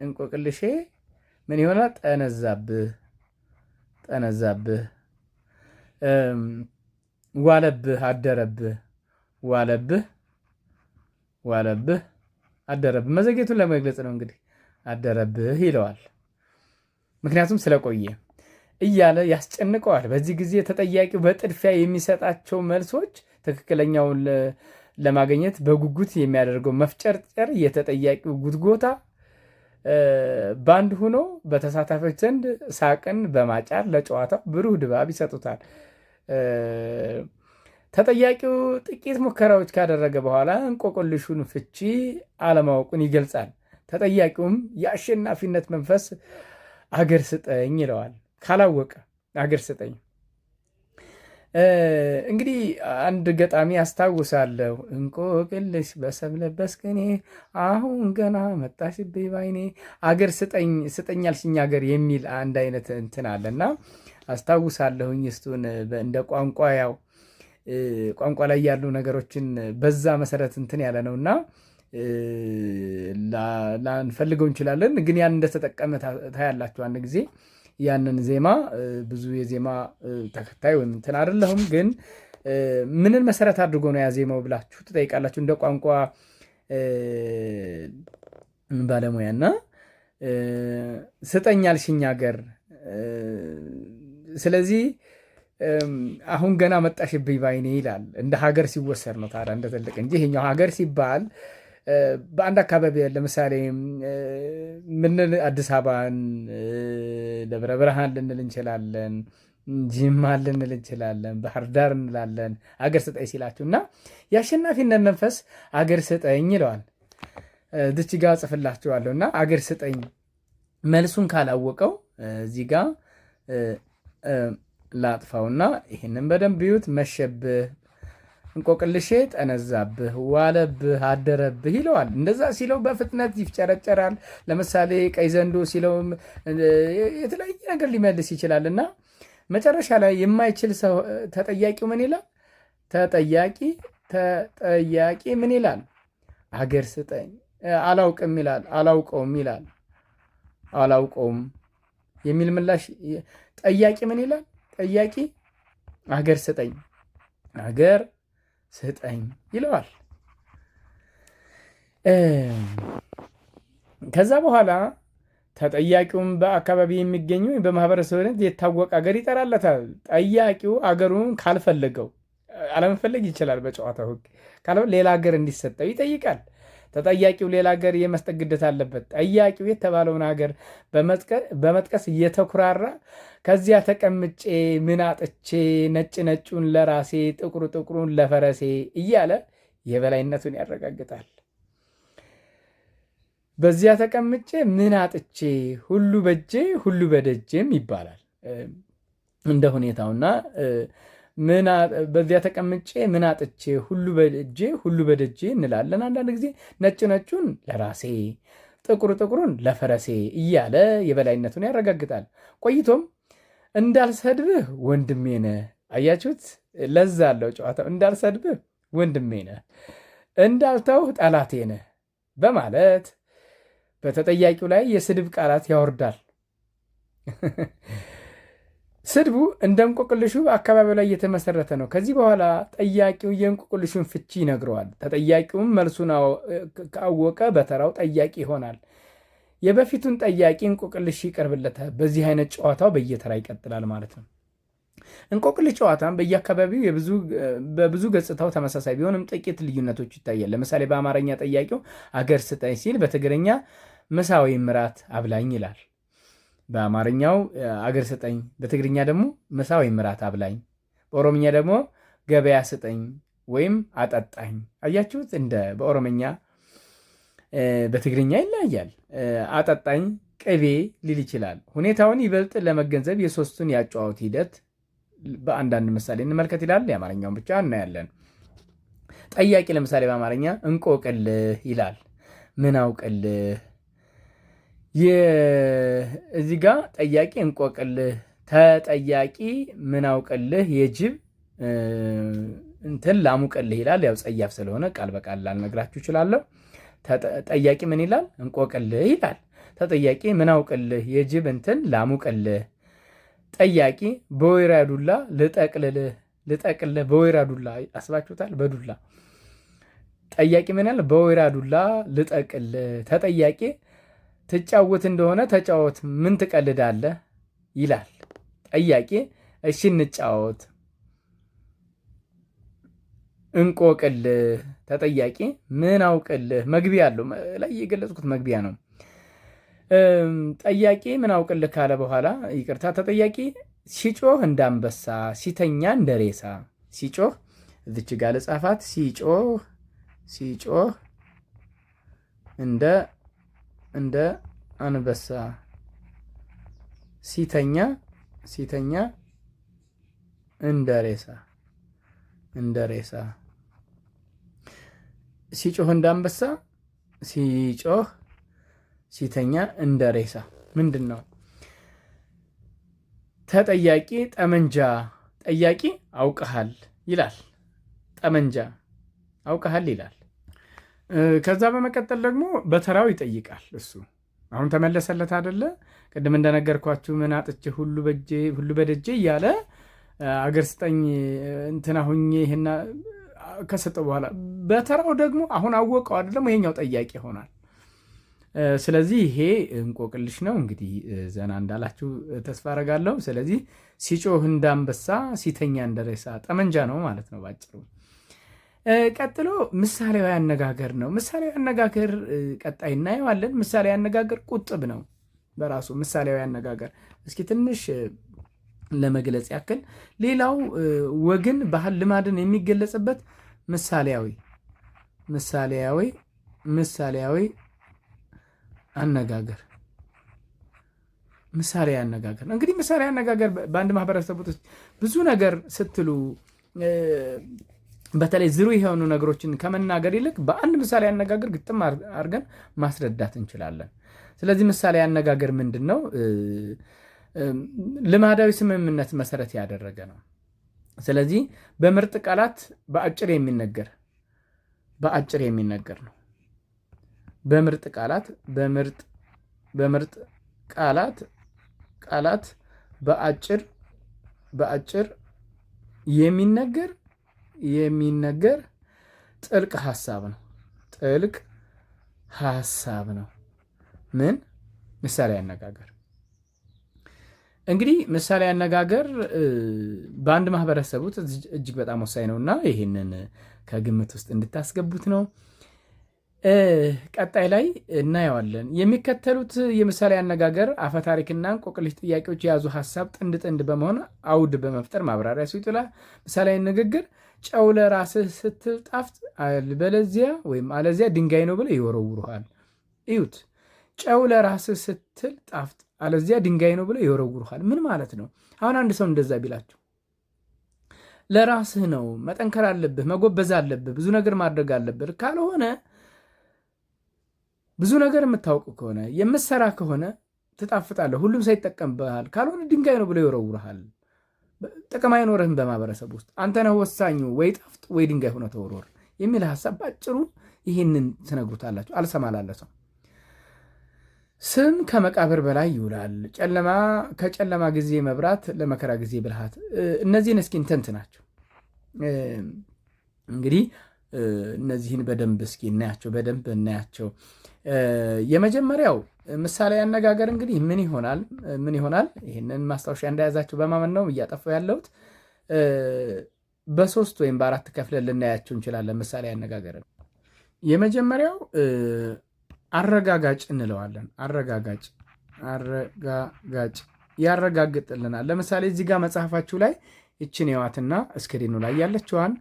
እንቆቅልሼ ምን ይሆናል? ጠነዛብህ ጠነዛብህ፣ ዋለብህ፣ አደረብህ፣ ዋለብህ፣ ዋለብህ፣ አደረብህ። መዘግየቱን ለመግለጽ ነው እንግዲህ አደረብህ ይለዋል። ምክንያቱም ስለቆየ እያለ ያስጨንቀዋል። በዚህ ጊዜ ተጠያቂው በጥድፊያ የሚሰጣቸው መልሶች ትክክለኛውን ለማግኘት በጉጉት የሚያደርገው መፍጨርጨር፣ የተጠያቂው ጉትጎታ ባንድ ሆኖ በተሳታፊዎች ዘንድ ሳቅን በማጫር ለጨዋታው ብሩህ ድባብ ይሰጡታል። ተጠያቂው ጥቂት ሙከራዎች ካደረገ በኋላ እንቆቅልሹን ፍቺ አለማወቁን ይገልጻል። ተጠያቂውም የአሸናፊነት መንፈስ አገር ስጠኝ ይለዋል። ካላወቀ አገር ስጠኝ። እንግዲህ አንድ ገጣሚ አስታውሳለሁ። እንቆቅልሽ በሰም ለበስ ቅኔ አሁን ገና መጣሽብኝ ባይኔ፣ አገር ስጠኝ አልሽኝ አገር የሚል አንድ አይነት እንትን አለና አስታውሳለሁኝ። እሱን እንደ ቋንቋ ያው ቋንቋ ላይ ያሉ ነገሮችን በዛ መሰረት እንትን ያለ ነውና ላንፈልገው እንችላለን። ግን ያን እንደተጠቀመ ታያላችሁ። አንድ ጊዜ ያንን ዜማ ብዙ የዜማ ተከታይ ወይም እንትን አይደለሁም፣ ግን ምንን መሰረት አድርጎ ነው ያ ዜማው ብላችሁ ትጠይቃላችሁ እንደ ቋንቋ ባለሙያና ስጠኝ አልሽኝ አገር። ስለዚህ አሁን ገና መጣሽብኝ ባይኔ ይላል። እንደ ሀገር ሲወሰድ ነው ታዲያ እንደ ትልቅ እንጂ ይሄኛው ሀገር ሲባል በአንድ አካባቢ ለምሳሌ ምን አዲስ አበባን ደብረ ብርሃን ልንል እንችላለን፣ ጅማ ልንል እንችላለን፣ ባህር ዳር እንላለን። አገር ስጠኝ ሲላችሁ እና የአሸናፊነት መንፈስ አገር ስጠኝ ይለዋል። ድች ጋ ጽፍላችኋለሁ እና አገር ስጠኝ መልሱን ካላወቀው እዚህ ጋ ላጥፋውና ይህንን በደንብ ይዩት። መሸብህ፣ እንቆቅልሼ ጠነዛብህ፣ ዋለብህ፣ አደረብህ ይለዋል። እንደዛ ሲለው በፍጥነት ይፍጨረጨራል። ለምሳሌ ቀይ ዘንዶ ሲለው የተለያየ ነገር ሊመልስ ይችላል እና መጨረሻ ላይ የማይችል ሰው ተጠያቂው ምን ይላል? ተጠያቂ ምን ይላል? አገር ስጠኝ። አላውቅም ይላል። አላውቀውም ይላል። አላውቀውም የሚል ምላሽ። ጠያቂ ምን ይላል? ጠያቂ አገር ስጠኝ፣ አገር ስጠኝ ይለዋል። ከዛ በኋላ ተጠያቂውም በአካባቢ የሚገኙ በማህበረሰብ የታወቀ አገር ይጠራለታል። ጠያቂው አገሩን ካልፈለገው አለመፈለግ ይችላል። በጨዋታው ሕግ ሌላ ሀገር እንዲሰጠው ይጠይቃል። ተጠያቂው ሌላ ሀገር የመስጠት ግዴታ አለበት። ጠያቂው የተባለውን ሀገር በመጥቀስ እየተኩራራ ከዚያ ተቀምጬ ምን አጥቼ ነጭ ነጩን ለራሴ ጥቁሩ ጥቁሩን ለፈረሴ እያለ የበላይነቱን ያረጋግጣል። በዚያ ተቀምጬ ምን አጥቼ ሁሉ በጄ ሁሉ በደጄም ይባላል እንደ ሁኔታውና በዚያ ተቀምጬ ምን አጥቼ ሁሉ በእጄ ሁሉ በደጄ እንላለን። አንዳንድ ጊዜ ነጭ ነጩን ለራሴ ጥቁሩ ጥቁሩን ለፈረሴ እያለ የበላይነቱን ያረጋግጣል። ቆይቶም እንዳልሰድብህ ወንድሜ ነህ። አያችሁት? ለዛ አለው ጨዋታው። እንዳልሰድብህ ወንድሜ ነህ፣ እንዳልተውህ ጠላቴ ነህ በማለት በተጠያቂው ላይ የስድብ ቃላት ያወርዳል። ስድቡ እንደ እንቆቅልሹ በአካባቢው ላይ የተመሰረተ ነው። ከዚህ በኋላ ጠያቂው የእንቆቅልሹን ፍቺ ይነግረዋል። ተጠያቂውም መልሱን ካወቀ በተራው ጠያቂ ይሆናል። የበፊቱን ጠያቂ እንቆቅልሽ ይቀርብለታል። በዚህ አይነት ጨዋታው በየተራ ይቀጥላል ማለት ነው። እንቆቅልሽ ጨዋታም በየአካባቢው በብዙ ገጽታው ተመሳሳይ ቢሆንም ጥቂት ልዩነቶች ይታያል። ለምሳሌ በአማርኛ ጠያቂው አገር ስጠኝ ሲል በትግርኛ ምሳ ወይም እራት አብላኝ ይላል። በአማርኛው አገር ስጠኝ፣ በትግርኛ ደግሞ ምሳ ወይም እራት አብላኝ፣ በኦሮምኛ ደግሞ ገበያ ስጠኝ ወይም አጠጣኝ። አያችሁት? እንደ በኦሮምኛ በትግርኛ ይለያያል። አጠጣኝ ቅቤ ሊል ይችላል። ሁኔታውን ይበልጥ ለመገንዘብ የሶስቱን ያጨዋወት ሂደት በአንዳንድ ምሳሌ እንመልከት ይላል። የአማርኛውን ብቻ እናያለን። ጠያቂ ለምሳሌ በአማርኛ እንቆቅልህ ይላል። ምን አውቅልህ። እዚህ ጋር ጠያቂ እንቆቅልህ፣ ተጠያቂ ምን አውቅልህ፣ የጅብ እንትን ላሙቅልህ ይላል። ያው ጸያፍ ስለሆነ ቃል በቃል ላልነግራችሁ እችላለሁ። ጠያቂ ምን ይላል? እንቆቅልህ ይላል። ተጠያቂ ምን አውቅልህ፣ የጅብ እንትን ላሙቅልህ። ጠያቂ በወይራ ዱላ ልጠቅልህ በወይራ ዱላ አስባችሁታል? በዱላ ጠያቂ ምን ያለ በወይራ ዱላ ልጠቅልህ። ተጠያቂ ትጫወት እንደሆነ ተጫወት፣ ምን ትቀልዳለህ ይላል። ጠያቂ እሺ እንጫወት። እንቆቅልህ ተጠያቂ ምን አውቅልህ። መግቢያ አለው ላይ የገለጽኩት መግቢያ ነው። ጠያቂ ምን አውቅልህ ካለ በኋላ ይቅርታ፣ ተጠያቂ ሲጮህ እንዳንበሳ ሲተኛ እንደ ሬሳ። ሲጮህ እዚች ጋር ልጻፋት። ሲጮህ እንደ አንበሳ ሲተኛ እንደ ሬሳ። ሲጮህ እንዳንበሳ ሲጮህ ሲተኛ እንደ ሬሳ ምንድን ነው? ተጠያቂ ጠመንጃ ጠያቂ አውቀሃል ይላል። ጠመንጃ አውቀሃል ይላል። ከዛ በመቀጠል ደግሞ በተራው ይጠይቃል። እሱ አሁን ተመለሰለት አደለ? ቅድም እንደነገርኳችሁ ምን አጥቼ ሁሉ በደጄ እያለ አገር ስጠኝ እንትና ሁኜ ይሄና ከሰጠው በኋላ በተራው ደግሞ አሁን አወቀው አይደለም? ይሄኛው ጠያቂ ይሆናል። ስለዚህ ይሄ እንቆቅልሽ ነው። እንግዲህ ዘና እንዳላችሁ ተስፋ አረጋለሁ። ስለዚህ ሲጮህ እንዳንበሳ ሲተኛ እንደሬሳ ጠመንጃ ነው ማለት ነው ባጭሩ። ቀጥሎ ምሳሌያዊ አነጋገር ነው። ምሳሌያዊ አነጋገር ቀጣይ እናየዋለን። ምሳሌያዊ አነጋገር ቁጥብ ነው በራሱ ምሳሌያዊ አነጋገር። እስኪ ትንሽ ለመግለጽ ያክል ሌላው ወግን፣ ባህል፣ ልማድን የሚገለጽበት ምሳሌያዊ አነጋገር ምሳሌያዊ አነጋገር እንግዲህ ምሳሌያዊ አነጋገር በአንድ ማህበረሰብ ውስጥ ብዙ ነገር ስትሉ በተለይ ዝሩ የሆኑ ነገሮችን ከመናገር ይልቅ በአንድ ምሳሌ አነጋገር ግጥም አድርገን ማስረዳት እንችላለን። ስለዚህ ምሳሌ አነጋገር ምንድን ነው? ልማዳዊ ስምምነት መሰረት ያደረገ ነው። ስለዚህ በምርጥ ቃላት በአጭር የሚነገር ነው። በምርጥ ቃላት በአጭር የሚነገር ጥልቅ ሀሳብ ነው። ምን ምሳሌ አነጋገር እንግዲህ ምሳሌ አነጋገር በአንድ ማህበረሰብ ውስጥ እጅግ በጣም ወሳኝ ነውና ይህንን ከግምት ውስጥ እንድታስገቡት ነው። ቀጣይ ላይ እናየዋለን። የሚከተሉት የምሳሌ አነጋገር አፈታሪክና እንቆቅልሽ ጥያቄዎች የያዙ ሀሳብ ጥንድ በመሆን አውድ በመፍጠር ማብራሪያ ይጥላል። ምሳሌያዊ ንግግር ጨው ለራስህ ስትል ጣፍጥ አለዚያ ድንጋይ ነው ብለው ይወረውሩሃል። እዩት። ጨው ለራስህ ስትል ጣፍጥ አለዚያ ድንጋይ ነው ብለው ይወረውሩሃል። ምን ማለት ነው? አሁን አንድ ሰው እንደዛ ቢላችሁ ለራስህ ነው፣ መጠንከር አለብህ፣ መጎበዝ አለብህ፣ ብዙ ነገር ማድረግ አለብህ። ካልሆነ ብዙ ነገር የምታውቅ ከሆነ የምትሰራ ከሆነ ትጣፍጣለህ፣ ሁሉም ሰው ይጠቀምብሃል። ካልሆነ ድንጋይ ነው ብለው ይወረውሩሃል። ጥቅም አይኖርህም በማህበረሰብ ውስጥ። አንተ ነህ ወሳኙ፣ ወይ ጣፍጥ ወይ ድንጋይ ሆነ ተወርወር የሚል ሀሳብ ባጭሩ ይህንን ትነግሩታላችሁ። አልሰማላለ ሰው ስም ከመቃብር በላይ ይውላል። ከጨለማ ጊዜ መብራት፣ ለመከራ ጊዜ ብልሃት። እነዚህን እስኪ እንተንት ናቸው። እንግዲህ እነዚህን በደንብ እስኪ በደንብ እናያቸው። የመጀመሪያው ምሳሌ አነጋገር እንግዲህ ምን ይሆናል? ይህንን ማስታወሻ እንደያዛቸው በማመን ነው እያጠፋው ያለሁት። በ3 ወይም በ4 ከፍለን ልናያቸው እንችላለን። ምሳሌ አነጋገር የመጀመሪያው አረጋጋጭ እንለዋለን። አረጋጋጭ ያረጋግጥልናል። ለምሳሌ እዚህ ጋር መጽሐፋችሁ ላይ ይችን የዋትና እስክሪኑ ላይ ያለችዋን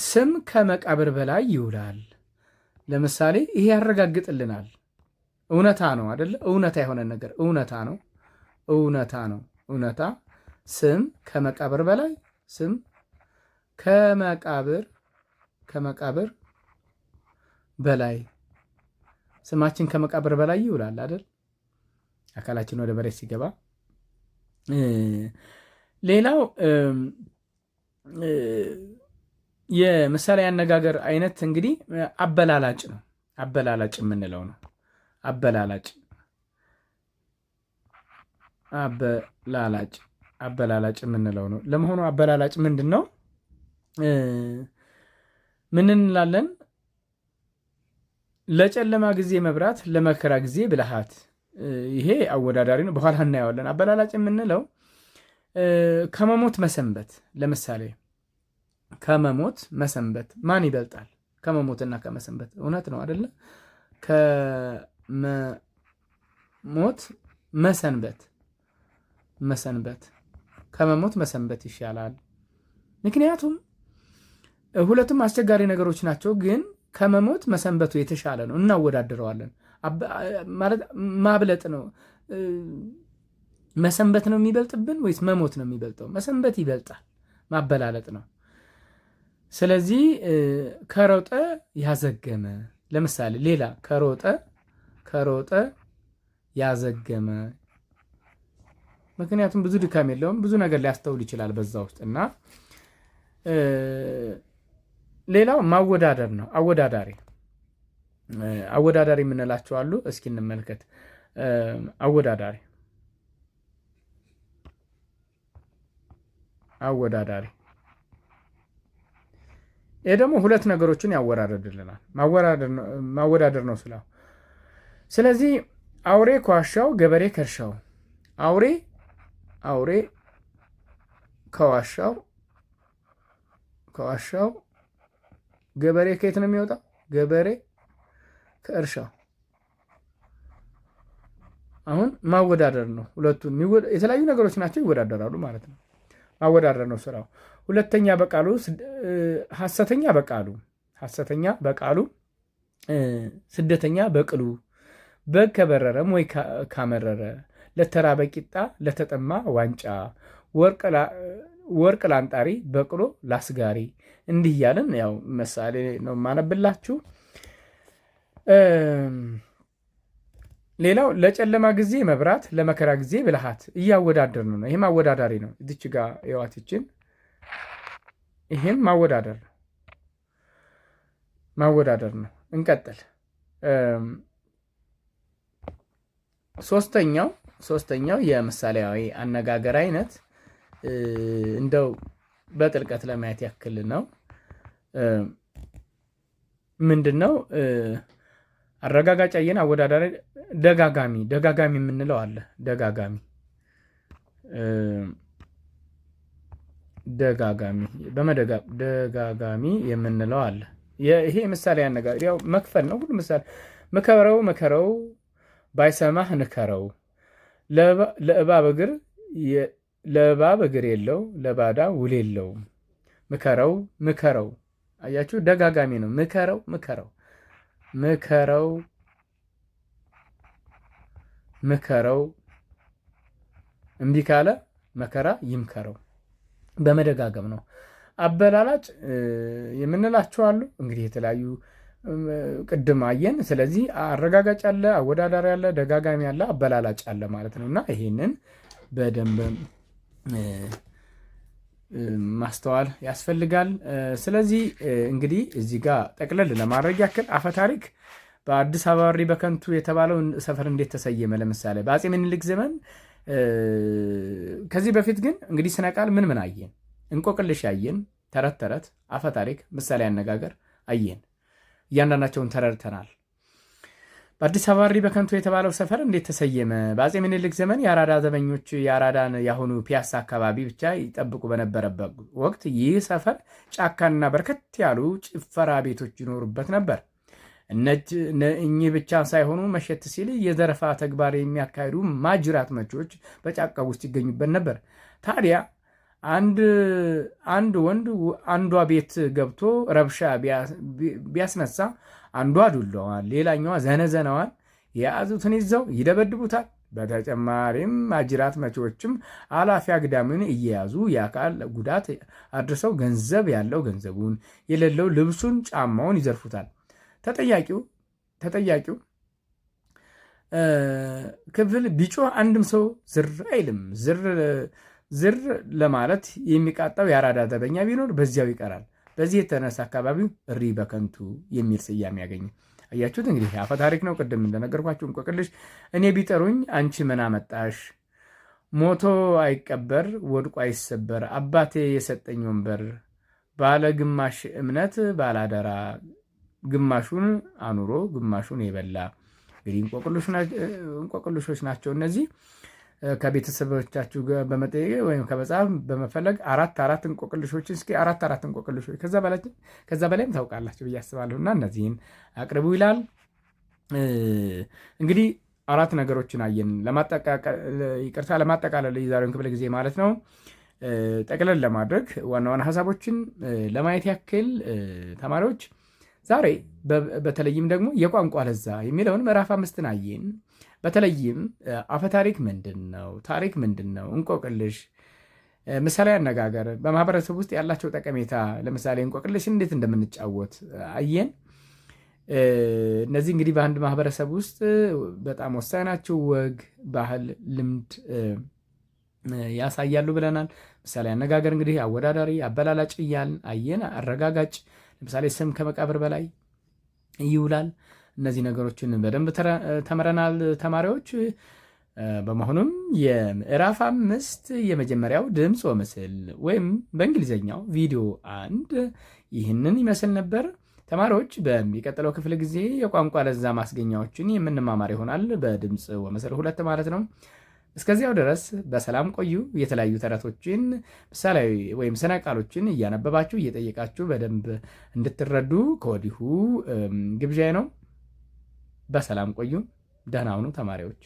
ስም ከመቃብር በላይ ይውላል። ለምሳሌ ይሄ ያረጋግጥልናል። እውነታ ነው አይደለ? እውነታ የሆነ ነገር እውነታ ነው። እውነታ ስም ከመቃብር በላይ ከመቃብር በላይ ስማችን ከመቃብር በላይ ይውላል አይደል? አካላችን ወደ መሬት ሲገባ። ሌላው የምሳሌ አነጋገር አይነት እንግዲህ አበላላጭ ነው። አበላላጭ የምንለው ነው። አበላላጭ አበላላጭ የምንለው ነው። ለመሆኑ አበላላጭ ምንድን ነው? ምን እንላለን? ለጨለማ ጊዜ መብራት፣ ለመከራ ጊዜ ብልሃት። ይሄ አወዳዳሪ ነው፣ በኋላ እናየዋለን። አበላላጭ የምንለው ከመሞት መሰንበት። ለምሳሌ ከመሞት መሰንበት ማን ይበልጣል? ከመሞትና ከመሰንበት። እውነት ነው አይደለ? ከመሞት መሰንበት ከመሞት መሰንበት ይሻላል። ምክንያቱም ሁለቱም አስቸጋሪ ነገሮች ናቸው፣ ግን ከመሞት መሰንበቱ የተሻለ ነው። እናወዳድረዋለን። ማለት ማብለጥ ነው። መሰንበት ነው የሚበልጥብን ወይስ መሞት ነው የሚበልጠው? መሰንበት ይበልጣል። ማበላለጥ ነው። ስለዚህ ከሮጠ ያዘገመ። ለምሳሌ ሌላ ከሮጠ ያዘገመ። ምክንያቱም ብዙ ድካም የለውም፣ ብዙ ነገር ሊያስተውል ይችላል በዛ ውስጥ እና ሌላው ማወዳደር ነው። አወዳዳሪ የምንላቸው አሉ። እስኪ እንመልከት። አወዳዳሪ ይህ ደግሞ ሁለት ነገሮችን ያወራረድልናል። ማወዳደር ነው ስለው። ስለዚህ አውሬ ከዋሻው፣ ገበሬ ከእርሻው። አውሬ ከዋሻው፣ ገበሬ ከየት ነው የሚወጣው? ገበሬ ከእርሻው። አሁን ማወዳደር ነው። ሁለቱን የተለያዩ ነገሮች ናቸው፣ ይወዳደራሉ ማለት ነው። ማወዳደር ነው ስራው። ሁለተኛ በቃሉ ሐሰተኛ በቃሉ ስደተኛ በቅሉ። በግ ከበረረም ወይ ካመረረ፣ ለተራበ ቂጣ ለተጠማ ዋንጫ፣ ወርቅ ላንጣሪ በቅሎ ላስጋሪ። እንዲህ እያለን ያው ምሳሌ ነው የማነብላችሁ። ሌላው ለጨለማ ጊዜ መብራት፣ ለመከራ ጊዜ ብልሃት። እያወዳደር ነው። ይህም አወዳዳሪ ነው። እዚች ጋ የዋትችን ይህም ማወዳደር ነው። እንቀጥል። ሶስተኛው የምሳሌያዊ አነጋገር አይነት እንደው በጥልቀት ለማየት ያክል ነው። ምንድን ነው? አረጋጋጭ አየን፣ አወዳዳሪ፣ ደጋጋሚ የምንለው አለ። ደጋጋሚ የምንለው አለ። ይሄ ምሳሌ አነጋገር ያው መክፈል ነው። ሁሉ ምሳሌ ምከረው ባይሰማህ ንከረው። ለእባብ እግር የለው ለባዳ ውል የለውም። ምከረው። አያችሁ፣ ደጋጋሚ ነው። ምከረው እምቢ ካለ መከራ ይምከረው። በመደጋገም ነው። አበላላጭ የምንላቸው አሉ። እንግዲህ የተለያዩ ቅድም አየን። ስለዚህ አረጋጋጭ አለ፣ አወዳዳሪ አለ፣ ደጋጋሚ አለ፣ አበላላጭ አለ ማለት ነው። እና ይሄንን በደንብ ማስተዋል ያስፈልጋል። ስለዚህ እንግዲህ እዚህ ጋር ጠቅለል ለማድረግ ያክል አፈታሪክ በአዲስ አበባ እሪ በከንቱ የተባለው ሰፈር እንዴት ተሰየመ? ለምሳሌ በአፄ ምኒልክ ዘመን። ከዚህ በፊት ግን እንግዲህ ስነ ቃል ምን አየን? እንቆቅልሽ አየን፣ ተረት፣ አፈታሪክ፣ ምሳሌ አነጋገር አየን። እያንዳንዳቸውን ተረድተናል። በአዲስ አበባ እሪ በከንቱ የተባለው ሰፈር እንዴት ተሰየመ? በአፄ ምኒልክ ዘመን የአራዳ ዘበኞች የአራዳን ያሁኑ ፒያሳ አካባቢ ብቻ ይጠብቁ በነበረበት ወቅት ይህ ሰፈር ጫካና በርከት ያሉ ጭፈራ ቤቶች ይኖሩበት ነበር። እኚህ ብቻ ሳይሆኑ መሸት ሲል የዘረፋ ተግባር የሚያካሂዱ ማጅራት መቾች በጫካ ውስጥ ይገኙበት ነበር። ታዲያ አንድ ወንድ አንዷ ቤት ገብቶ ረብሻ ቢያስነሳ አንዷ ዱላዋን ሌላኛዋ ዘነዘናዋን የያዙትን ይዘው ይደበድቡታል። በተጨማሪም ማጅራት መቺዎችም አላፊ አግዳሚውን እየያዙ የአካል ጉዳት አድርሰው ገንዘብ ያለው ገንዘቡን፣ የሌለው ልብሱን፣ ጫማውን ይዘርፉታል። ተጠያቂው ክፍል ቢጮህ አንድም ሰው ዝር አይልም። ዝር ለማለት የሚቃጣው የአራዳ ዘበኛ ቢኖር በዚያው ይቀራል። በዚህ የተነሳ አካባቢው እሪ በከንቱ የሚል ስያሜ ያገኘ። አያችሁት? እንግዲህ አፈ ታሪክ ነው። ቅድም እንደነገርኳችሁ እንቆቅልሽ። እኔ ቢጠሩኝ አንቺ ምን አመጣሽ፣ ሞቶ አይቀበር ወድቆ አይሰበር አባቴ የሰጠኝ ወንበር ባለ ግማሽ እምነት ባላደራ ግማሹን አኑሮ ግማሹን የበላ። እንግዲህ እንቆቅልሾች ናቸው እነዚህ። ከቤተሰቦቻችሁ ጋር በመጠየቅ ወይም ከመጽሐፍ በመፈለግ አራት እንቆቅልሾችን እስኪ አራት እንቆቅልሾች ከዛ በላይም ታውቃላችሁ ብዬ አስባለሁ እና እነዚህን አቅርቡ ይላል። እንግዲህ 4 ነገሮችን አየን። ለማጠቃለል የዛሬውን ክፍለ ጊዜ ማለት ነው ጠቅለል ለማድረግ ዋና ዋና ሀሳቦችን ለማየት ያክል ተማሪዎች ዛሬ በተለይም ደግሞ የቋንቋ ለዛ የሚለውን ምዕራፍ 5ን አየን። በተለይም አፈታሪክ ምንድን ነው? ታሪክ ምንድን ነው? እንቆቅልሽ፣ ምሳሌ አነጋገር በማህበረሰብ ውስጥ ያላቸው ጠቀሜታ፣ ለምሳሌ እንቆቅልሽ እንዴት እንደምንጫወት አየን። እነዚህ እንግዲህ በአንድ ማህበረሰብ ውስጥ በጣም ወሳኝ ናቸው። ወግ፣ ባህል፣ ልምድ ያሳያሉ ብለናል። ምሳሌ አነጋገር እንግዲህ አወዳዳሪ፣ አበላላጭ እያልን አየን። አረጋጋጭ፣ ለምሳሌ ስም ከመቃብር በላይ ይውላል። እነዚህ ነገሮችን በደንብ ተምረናል ተማሪዎች። በመሆኑም የምዕራፍ 5 የመጀመሪያው ድምፅ ወምስል ወይም በእንግሊዝኛው ቪዲዮ 1 ይህንን ይመስል ነበር። ተማሪዎች በሚቀጥለው ክፍለ ጊዜ የቋንቋ ለዛ ማስገኛዎችን የምንማማር ይሆናል፣ በድምፅ ወምስል 2 ማለት ነው። እስከዚያው ድረስ በሰላም ቆዩ። የተለያዩ ተረቶችን፣ ምሳሌያዊ ወይም ስነ ቃሎችን እያነበባችሁ እየጠየቃችሁ በደንብ እንድትረዱ ከወዲሁ ግብዣዬ ነው። በሰላም ቆዩ። ደህና ሁኑ ተማሪዎች።